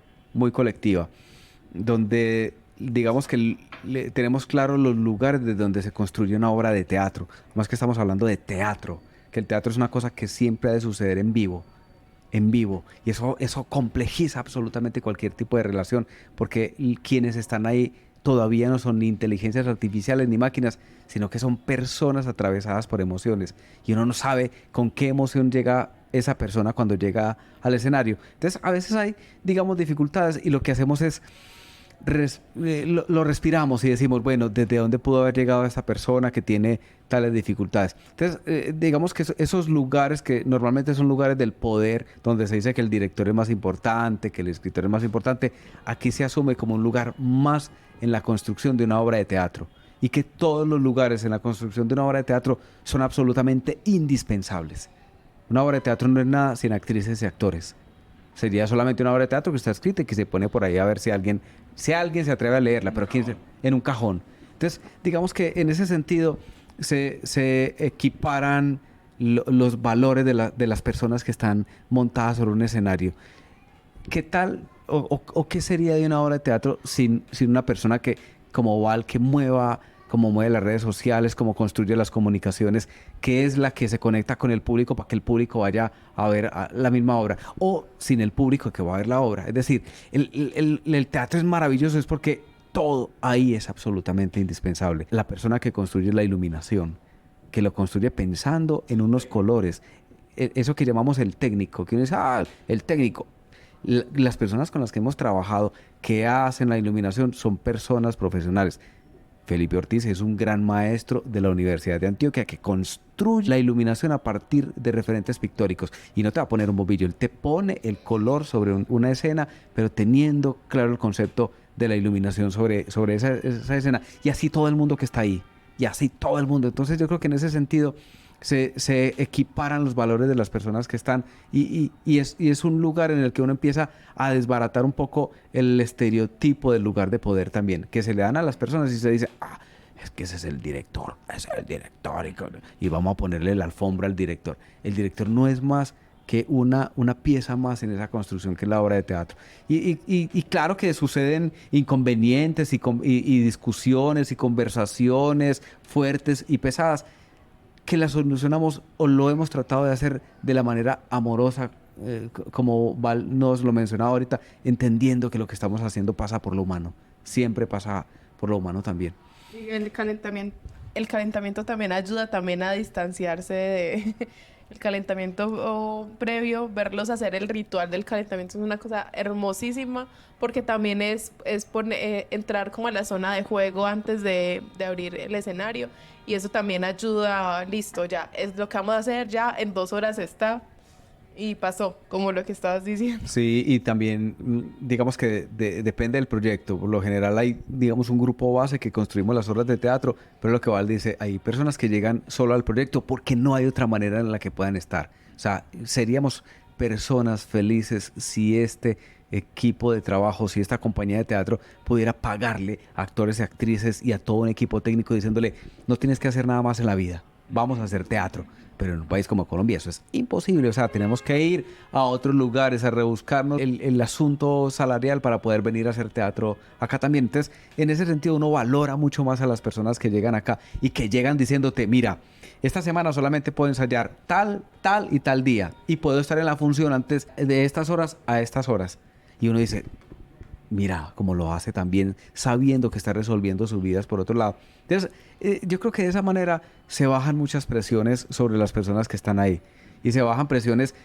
donde digamos que tenemos claro los lugares de donde se construye una obra de teatro. Más que estamos hablando de teatro, que el teatro es una cosa que siempre ha de suceder en vivo. Y eso complejiza absolutamente cualquier tipo de relación, porque quienes están ahí todavía no son ni inteligencias artificiales ni máquinas, sino que son personas atravesadas por emociones. Y uno no sabe con qué emoción llega esa persona cuando llega al escenario. Entonces, a veces hay, digamos, dificultades y lo que hacemos es lo respiramos y decimos, bueno, ¿desde dónde pudo haber llegado esta persona que tiene tales dificultades? Entonces, digamos que esos lugares que normalmente son lugares del poder, donde se dice que el director es más importante, que el escritor es más importante, aquí se asume como un lugar más en la construcción de una obra de teatro. Y que todos los lugares en la construcción de una obra de teatro son absolutamente indispensables. Una obra de teatro no es nada sin actrices y actores. Sería solamente una obra de teatro que está escrita y que se pone por ahí a ver si alguien se atreve a leerla, pero en un cajón. Entonces, digamos que en ese sentido se equiparan los valores de las personas que están montadas sobre un escenario. ¿Qué tal o qué sería de una obra de teatro sin una persona que, como Val, que como mueve las redes sociales, como construye las comunicaciones, que es la que se conecta con el público para que el público vaya a ver la misma obra, o sin el público que va a ver la obra? Es decir, el teatro es maravilloso, es porque todo ahí es absolutamente indispensable. La persona que construye la iluminación, que lo construye pensando en unos colores, eso que llamamos el técnico, que uno dice, el técnico. Las personas con las que hemos trabajado que hacen la iluminación son personas profesionales. Felipe Ortiz es un gran maestro de la Universidad de Antioquia que construye la iluminación a partir de referentes pictóricos. Y no te va a poner un bombillo, él te pone el color sobre una escena, pero teniendo claro el concepto de la iluminación sobre esa escena. Y así todo el mundo que está ahí. Y así todo el mundo. Entonces yo creo que en ese sentido se equiparan los valores de las personas que están y es un lugar en el que uno empieza a desbaratar un poco el estereotipo del lugar de poder también, que se le dan a las personas y se dice, es que ese es el director, y vamos a ponerle la alfombra al director. El director no es más que una pieza más en esa construcción que es la obra de teatro. Y claro que suceden inconvenientes y discusiones y conversaciones fuertes y pesadas, que la solucionamos o lo hemos tratado de hacer de la manera amorosa, como Val nos lo mencionaba ahorita, entendiendo que lo que estamos haciendo pasa por lo humano, siempre pasa por lo humano también. Y el calentamiento también ayuda también a distanciarse de el calentamiento previo, verlos hacer el ritual del calentamiento es una cosa hermosísima, porque también es entrar como a la zona de juego antes de abrir el escenario, y eso también ayuda, listo, ya es lo que vamos a hacer, ya en 2 horas está, y pasó, como lo que estabas diciendo. Sí, y también digamos que depende del proyecto. Por lo general hay, digamos, un grupo base que construimos las obras de teatro, pero lo que Val dice, hay personas que llegan solo al proyecto porque no hay otra manera en la que puedan estar. O sea, seríamos personas felices si este equipo de trabajo, si esta compañía de teatro pudiera pagarle a actores y actrices y a todo un equipo técnico diciéndole, no tienes que hacer nada más en la vida. vamos a hacer teatro. Pero en un país como Colombia eso es imposible. O sea, tenemos que ir a otros lugares a rebuscarnos el asunto salarial para poder venir a hacer teatro acá también. Entonces, en ese sentido, uno valora mucho más a las personas que llegan acá y que llegan diciéndote, mira, esta semana solamente puedo ensayar tal, tal y tal día. Y puedo estar en la función antes de estas horas a estas horas. Y uno dice, mira cómo lo hace también, sabiendo que está resolviendo sus vidas por otro lado. Entonces, yo creo que de esa manera se bajan muchas presiones sobre las personas que están ahí. Y se bajan presiones.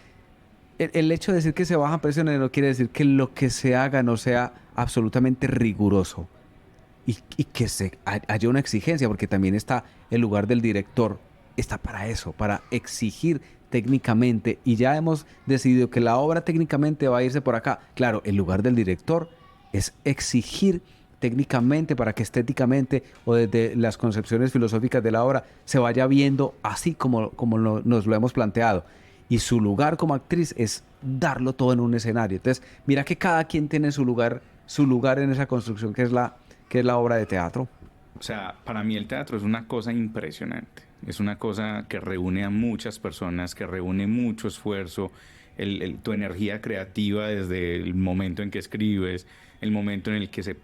El hecho de decir que se bajan presiones no quiere decir que lo que se haga no sea absolutamente riguroso. Y que haya una exigencia, porque también está el lugar del director. Está para eso, para exigir técnicamente. Y ya hemos decidido que la obra técnicamente va a irse por acá. Claro, el lugar del director es exigir técnicamente para que estéticamente o desde las concepciones filosóficas de la obra se vaya viendo así como nos lo hemos planteado. Y su lugar como actriz es darlo todo en un escenario. Entonces, mira que cada quien tiene su lugar en esa construcción que es la obra de teatro. O sea, para mí el teatro es una cosa impresionante. Es una cosa que reúne a muchas personas, que reúne mucho esfuerzo, tu energía creativa desde el momento en que escribes, el momento en el que se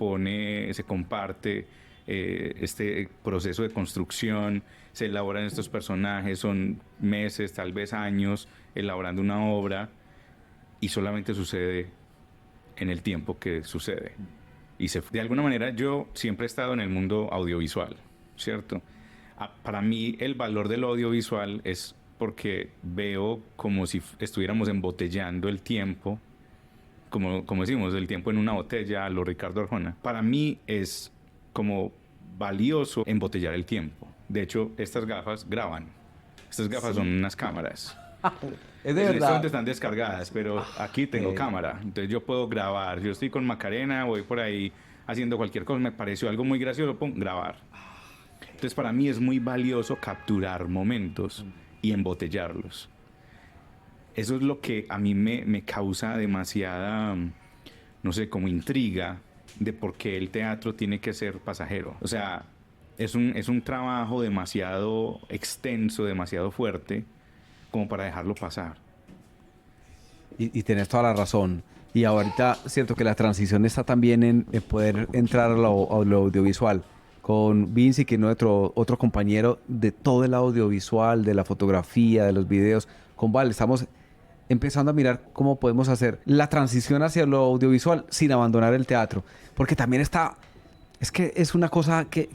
comparte este proceso de construcción, se elaboran estos personajes, son meses, tal vez años, elaborando una obra y solamente sucede en el tiempo que sucede. De alguna manera yo siempre he estado en el mundo audiovisual, ¿cierto? Para mí el valor del audiovisual es porque veo como si estuviéramos embotellando el tiempo, como decimos, el tiempo en una botella a lo Ricardo Arjona. Para mí es como valioso embotellar el tiempo. De hecho, estas gafas graban. Estas gafas son unas cámaras. Es de verdad. Están descargadas, pero aquí tengo cámara. Entonces yo puedo grabar. Yo estoy con Macarena, voy por ahí haciendo cualquier cosa. Me pareció algo muy gracioso, grabar. Entonces para mí es muy valioso capturar momentos y embotellarlos. Eso es lo que a mí me causa demasiada, no sé, como intriga de por qué el teatro tiene que ser pasajero. O sea, es un trabajo demasiado extenso, demasiado fuerte, como para dejarlo pasar. Y tenés toda la razón. Y ahorita, cierto que la transición está también en poder entrar a lo audiovisual. Con Vinci, que es nuestro otro compañero de todo el audiovisual, de la fotografía, de los videos. Con Val, estamos empezando a mirar cómo podemos hacer la transición hacia lo audiovisual sin abandonar el teatro. Porque también es que es una cosa que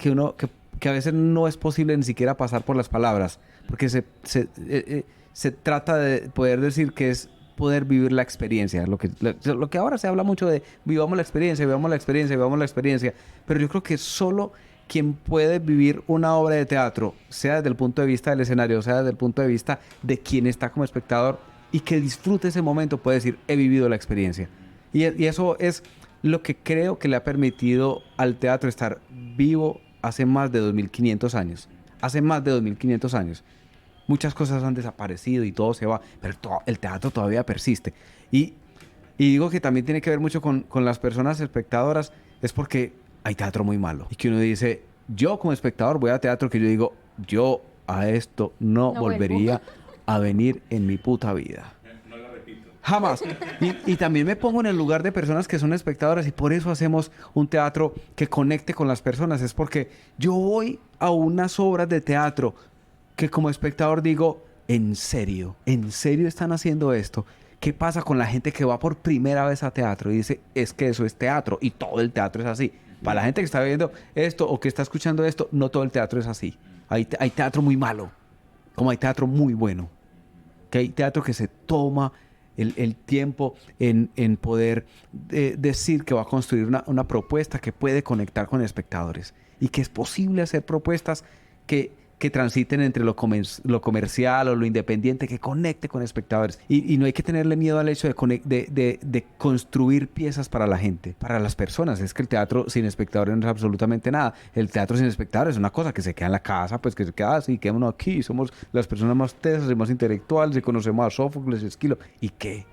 a veces no es posible ni siquiera pasar por las palabras. Porque se trata de poder decir que es poder vivir la experiencia. Lo que ahora se habla mucho de vivamos la experiencia, vivamos la experiencia, vivamos la experiencia. Pero yo creo que solo quien puede vivir una obra de teatro, sea desde el punto de vista del escenario, sea desde el punto de vista de quien está como espectador y que disfrute ese momento, puede decir, he vivido la experiencia. Y eso es lo que creo que le ha permitido al teatro estar vivo hace más de 2500 años. Hace más de 2500 años. Muchas cosas han desaparecido y todo se va, pero el teatro todavía persiste. Y digo que también tiene que ver mucho con las personas espectadoras, es porque hay teatro muy malo. Y que uno dice, yo como espectador voy a teatro que yo digo, yo a esto no volvería a venir en mi puta vida. No lo repito. Jamás. Y también me pongo en el lugar de personas que son espectadoras y por eso hacemos un teatro que conecte con las personas. Es porque yo voy a unas obras de teatro que como espectador digo, ¿en serio están haciendo esto? ¿Qué pasa con la gente que va por primera vez a teatro y dice, es que eso es teatro y todo el teatro es así? Para la gente que está viendo esto o que está escuchando esto, no todo el teatro es así. Hay teatro muy malo, como hay teatro muy bueno. Que hay teatro que se toma el tiempo en poder decir que va a construir una propuesta que puede conectar con espectadores. Y que es posible hacer propuestas que transiten entre lo comercial o lo independiente, que conecte con espectadores. Y no hay que tenerle miedo al hecho de construir piezas para la gente, para las personas. Es que el teatro sin espectadores no es absolutamente nada. El teatro sin espectadores es una cosa que se queda en la casa, pues que se queda así, quedémonos aquí, somos las personas más tesas y más intelectuales y conocemos a Sófocles y Esquilo. ¿Y qué?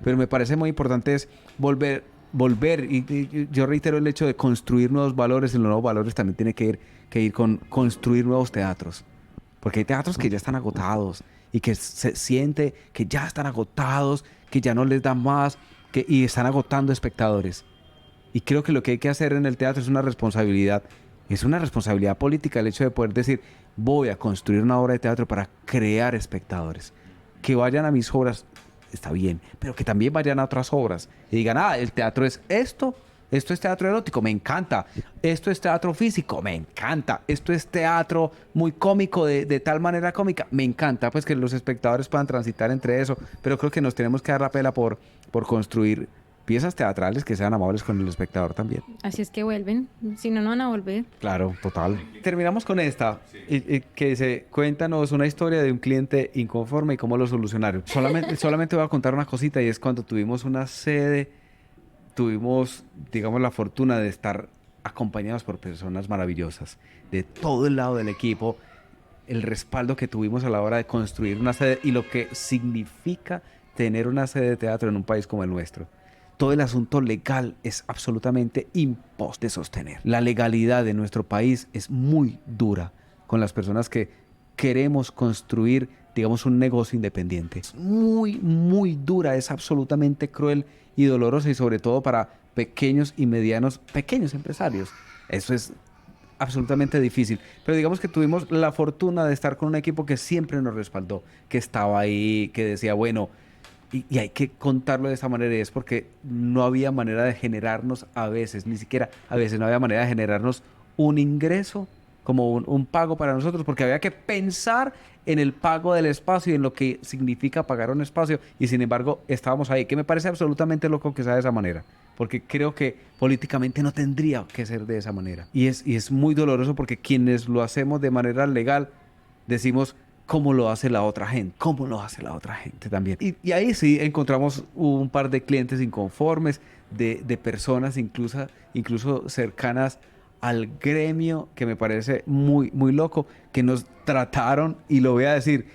Pero me parece muy importante es volver volver, y yo reitero el hecho de construir nuevos valores, y los nuevos valores también tiene que ir con construir nuevos teatros, porque hay teatros que ya están agotados y que se siente que ya están agotados, que ya no les dan más, y están agotando espectadores. Y creo que lo que hay que hacer en el teatro es una responsabilidad política, el hecho de poder decir, voy a construir una obra de teatro para crear espectadores, que vayan a mis obras, está bien, pero que también vayan a otras obras y digan, el teatro es esto es teatro erótico, me encanta, esto es teatro físico, me encanta, esto es teatro muy cómico, de tal manera cómica, me encanta, pues que los espectadores puedan transitar entre eso, pero creo que nos tenemos que dar la pela por construir piezas teatrales que sean amables con el espectador también. Así es que vuelven, si no, no van a volver. Claro, total. Terminamos con esta, que dice, cuéntanos una historia de un cliente inconforme y cómo lo solucionaron. Solamente voy a contar una cosita, y es cuando tuvimos una sede, tuvimos, digamos, la fortuna de estar acompañados por personas maravillosas, de todo el lado del equipo, el respaldo que tuvimos a la hora de construir una sede y lo que significa tener una sede de teatro en un país como el nuestro. Todo el asunto legal es absolutamente imposible de sostener. La legalidad de nuestro país es muy dura con las personas que queremos construir, digamos, un negocio independiente. Es muy, muy dura, es absolutamente cruel y dolorosa, y sobre todo para pequeños empresarios. Eso es absolutamente difícil. Pero digamos que tuvimos la fortuna de estar con un equipo que siempre nos respaldó, que estaba ahí, que decía, bueno, y hay que contarlo de esa manera, y es porque no había manera de generarnos a veces, ni siquiera a veces no había manera de generarnos un ingreso, como un pago para nosotros, porque había que pensar en el pago del espacio y en lo que significa pagar un espacio, y sin embargo estábamos ahí, que me parece absolutamente loco que sea de esa manera, porque creo que políticamente no tendría que ser de esa manera, y es muy doloroso porque quienes lo hacemos de manera legal decimos, cómo lo hace la otra gente también. Y ahí sí encontramos un par de clientes inconformes, de personas incluso cercanas al gremio, que me parece muy, muy loco, que nos trataron, y lo voy a decir,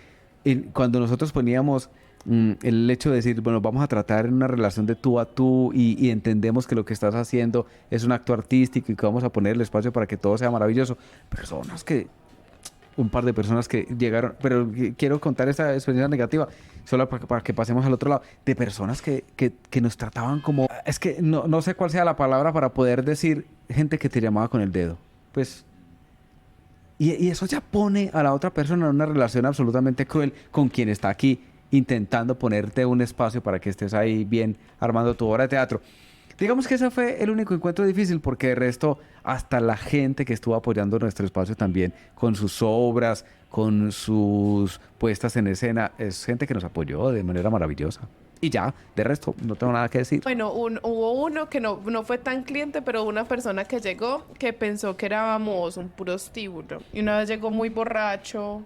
cuando nosotros poníamos el hecho de decir, bueno, vamos a tratar en una relación de tú a tú, y entendemos que lo que estás haciendo es un acto artístico y que vamos a poner el espacio para que todo sea maravilloso, un par de personas que llegaron, pero quiero contar esta experiencia negativa, solo para que pasemos al otro lado, de personas que nos trataban como, es que no sé cuál sea la palabra para poder decir, gente que te llamaba con el dedo, pues, y eso ya pone a la otra persona en una relación absolutamente cruel con quien está aquí intentando ponerte un espacio para que estés ahí bien armando tu obra de teatro. Digamos que ese fue el único encuentro difícil, porque de resto hasta la gente que estuvo apoyando nuestro espacio también con sus obras, con sus puestas en escena, es gente que nos apoyó de manera maravillosa. Y ya, de resto, no tengo nada que decir. Bueno, hubo uno que no fue tan cliente, pero una persona que llegó que pensó que éramos un prostíbulo. Y una vez llegó muy borracho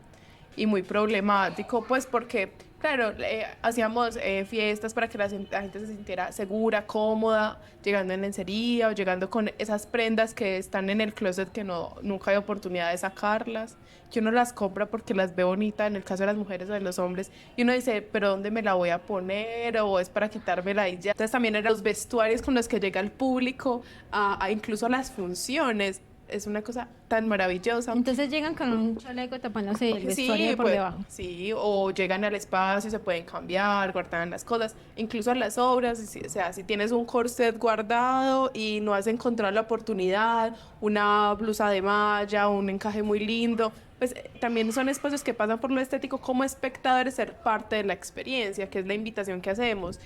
y muy problemático, pues porque, claro, hacíamos fiestas para que la gente se sintiera segura, cómoda, llegando en lencería o llegando con esas prendas que están en el closet que nunca hay oportunidad de sacarlas, que uno las compra porque las ve bonitas, en el caso de las mujeres o de los hombres, y uno dice, pero ¿dónde me la voy a poner? O es para quitármela y ya. Entonces también eran los vestuarios con los que llega el público, incluso a las funciones. Es una cosa tan maravillosa. Entonces llegan con un chaleco tapándose el vestuario por debajo. Sí, o llegan al espacio y se pueden cambiar, guardan las cosas, incluso en las obras, o sea, si tienes un corset guardado y no has encontrado la oportunidad, una blusa de malla, un encaje muy lindo, pues también son espacios que pasan por lo estético como espectadores, ser parte de la experiencia, que es la invitación que hacemos,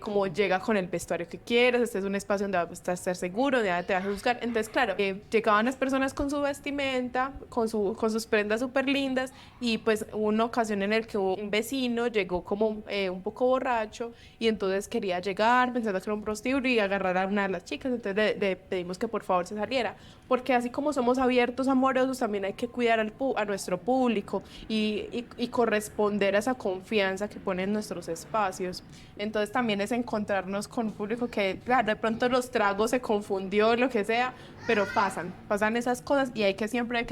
como llega con el vestuario que quieres, este es un espacio donde vas a estar seguro, donde te vas a buscar. Entonces, claro, llegaban las personas con su vestimenta, con sus prendas súper lindas, y pues hubo una ocasión en la que un vecino llegó como un poco borracho, y entonces quería llegar pensando que era un prostíbulo y agarrar a una de las chicas. Entonces le pedimos que por favor se saliera, porque así como somos abiertos, amorosos, también hay que cuidar a nuestro público y corresponder a esa confianza que ponen en nuestros espacios. Entonces también es encontrarnos con un público que, claro, de pronto los tragos se confundió, lo que sea, pero pasan esas cosas, y siempre hay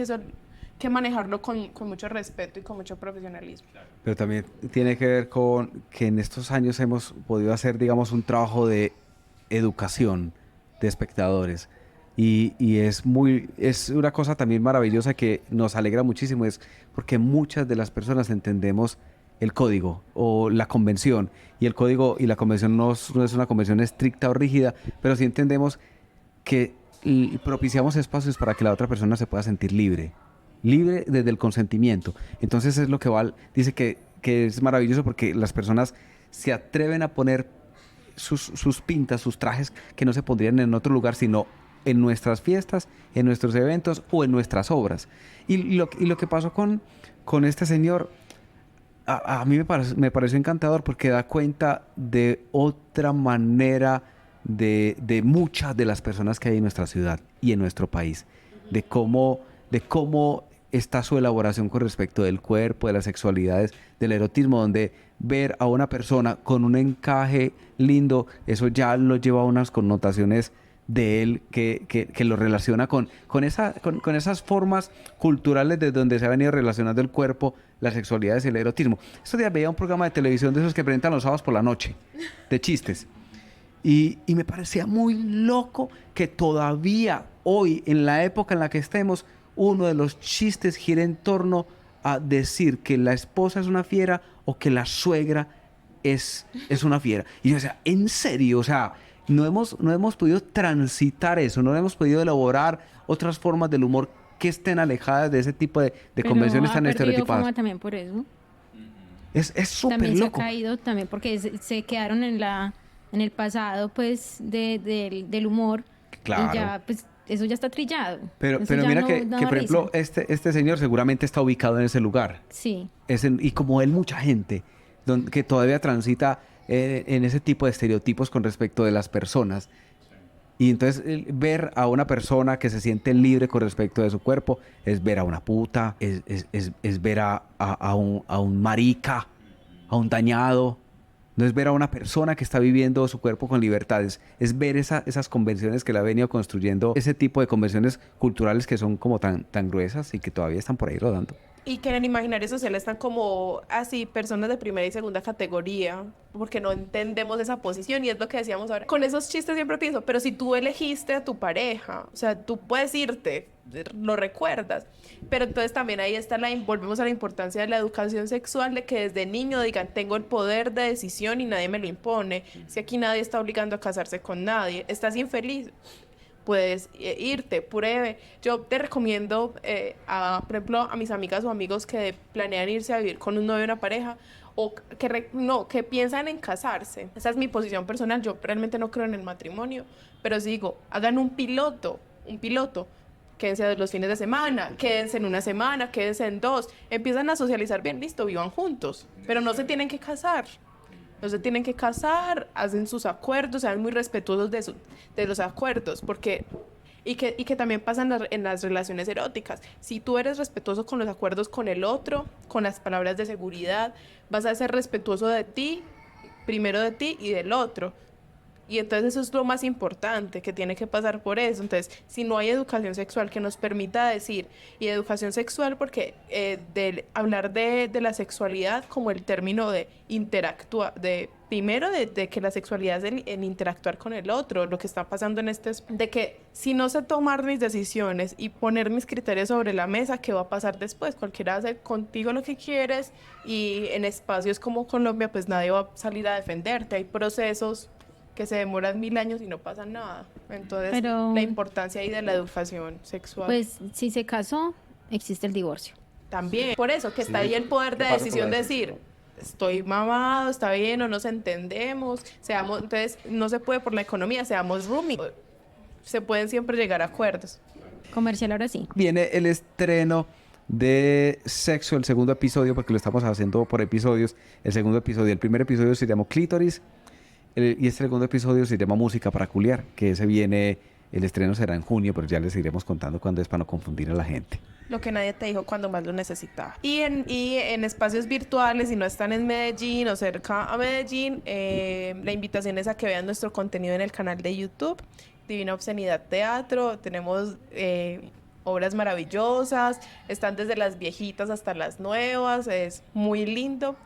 que manejarlo con mucho respeto y con mucho profesionalismo. Pero también tiene que ver con que en estos años hemos podido hacer, digamos, un trabajo de educación de espectadores. Y es una cosa también maravillosa que nos alegra muchísimo, es porque muchas de las personas entendemos el código o la convención, y el código y la convención no es una convención estricta o rígida, pero sí entendemos que propiciamos espacios para que la otra persona se pueda sentir libre desde el consentimiento. Entonces es lo que Val dice que es maravilloso, porque las personas se atreven a poner sus pintas, sus trajes que no se pondrían en otro lugar, sino en nuestras fiestas, en nuestros eventos o en nuestras obras. Y lo que pasó con este señor, a mí me pareció encantador, porque da cuenta de otra manera de muchas de las personas que hay en nuestra ciudad y en nuestro país, de cómo está su elaboración con respecto del cuerpo, de las sexualidades, del erotismo, donde ver a una persona con un encaje lindo, eso ya lo lleva a unas connotaciones de él que lo relaciona con esas formas culturales desde donde se ha venido relacionando el cuerpo, las sexualidades y el erotismo. Estos días veía un programa de televisión de esos que presentan los sábados por la noche, de chistes. Y me parecía muy loco que todavía hoy, en la época en la que estemos, uno de los chistes gira en torno a decir que la esposa es una fiera o que la suegra es una fiera. Y yo decía, ¿en serio? O sea, no hemos podido transitar eso, no hemos podido elaborar otras formas del humor que estén alejadas de ese tipo de convenciones tan estereotipadas. Fama también por eso. Es súper También loco. se ha caído también porque se quedaron en el pasado, pues, del humor. Claro. Y ya, pues, eso ya está trillado. Pero ya mira no que, da por ejemplo, risa. este señor seguramente está ubicado en ese lugar. Sí. Y como él, mucha gente que todavía transita en ese tipo de estereotipos con respecto de las personas. Y entonces ver a una persona que se siente libre con respecto de su cuerpo es ver a una puta, es ver a un marica, a un dañado. No es ver a una persona que está viviendo su cuerpo con libertades, es ver esas convenciones que le ha venido construyendo, ese tipo de convenciones culturales que son como tan gruesas y que todavía están por ahí rodando. Y que en el imaginario social están como así, personas de primera y segunda categoría, porque no entendemos esa posición, y es lo que decíamos ahora. Con esos chistes siempre pienso, pero si tú elegiste a tu pareja, o sea, tú puedes irte, lo recuerdas, pero entonces también ahí está volvemos a la importancia de la educación sexual, de que desde niño digan, tengo el poder de decisión y nadie me lo impone. Si aquí nadie está obligando a casarse con nadie, estás infeliz, puedes irte, pruebe. Yo te recomiendo, por ejemplo, a mis amigas o amigos que planean irse a vivir con un novio o una pareja, o que piensan en casarse. Esa es mi posición personal. Yo realmente no creo en el matrimonio, pero sí digo, hagan un piloto. Quédense los fines de semana, quédense en una semana, quédense en 2. Empiezan a socializar bien, listo, vivan juntos, pero no se tienen que casar. No se tienen que casar, hacen sus acuerdos, sean muy respetuosos de los acuerdos, porque y que también pasa en las relaciones eróticas. Si tú eres respetuoso con los acuerdos con el otro, con las palabras de seguridad, vas a ser respetuoso de ti, primero de ti y del otro. Y entonces eso es lo más importante, que tiene que pasar por eso. Entonces, si no hay educación sexual que nos permita decir, y educación sexual porque hablar de la sexualidad como el término de interactuar, primero de que la sexualidad es el interactuar con el otro, lo que está pasando de que si no sé tomar mis decisiones y poner mis criterios sobre la mesa, ¿qué va a pasar después? Cualquiera hace contigo lo que quieres, y en espacios como Colombia, pues nadie va a salir a defenderte. Hay procesos que se demoran 1000 años y no pasa nada. Entonces, Pero, la importancia ahí de la educación sexual. pues, si se casó, existe el divorcio. También, por eso, que está ahí el poder de decisión de decir, estoy mamado, está bien, o nos entendemos, entonces, no se puede por la economía, seamos roomie. Se pueden siempre llegar a acuerdos. Comercial ahora sí. Viene el estreno de Sexo, el segundo episodio, porque lo estamos haciendo por episodios. El segundo episodio, el primer episodio se llamó Clítoris, y este segundo episodio se llama Música para Culiar, que ese viene, el estreno será en junio, pero ya les iremos contando cuándo es para no confundir a la gente. Lo que nadie te dijo cuando más lo necesitaba. Y en espacios virtuales, si no están en Medellín o cerca a Medellín, la invitación es a que vean nuestro contenido en el canal de YouTube, Divina Obscenidad Teatro. Tenemos obras maravillosas, están desde las viejitas hasta las nuevas, es muy lindo.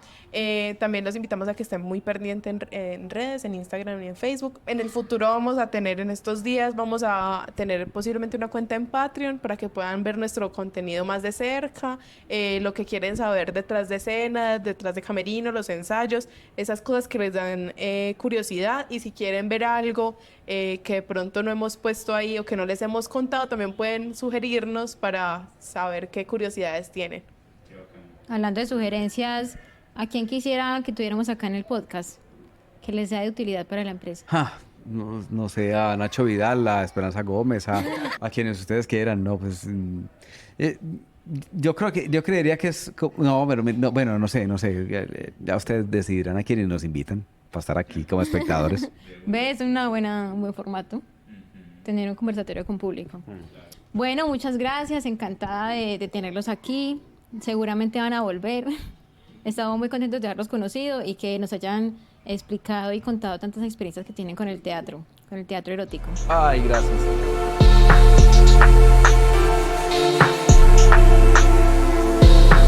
También los invitamos a que estén muy pendientes en redes, en Instagram y en Facebook. En el futuro vamos a tener, en estos días, vamos a tener posiblemente una cuenta en Patreon para que puedan ver nuestro contenido más de cerca, lo que quieren saber detrás de escenas, detrás de camerino, los ensayos, esas cosas que les dan curiosidad, y si quieren ver algo que de pronto no hemos puesto ahí o que no les hemos contado, también pueden sugerirnos para saber qué curiosidades tienen. Hablando de sugerencias, ¿a quién quisiera que tuviéramos acá en el podcast? Que les sea de utilidad para la empresa. No sé, a Nacho Vidal, a Esperanza Gómez, a quienes ustedes quieran, no, pues yo creería que es no, pero bueno, no sé, ya ustedes decidirán a quienes nos invitan para estar aquí como espectadores. ¿Ves? Un buen formato. Tener un conversatorio con público. Bueno, muchas gracias, encantada de tenerlos aquí. Seguramente van a volver. Estamos muy contentos de haberlos conocido y que nos hayan explicado y contado tantas experiencias que tienen con el teatro erótico. Ay, gracias.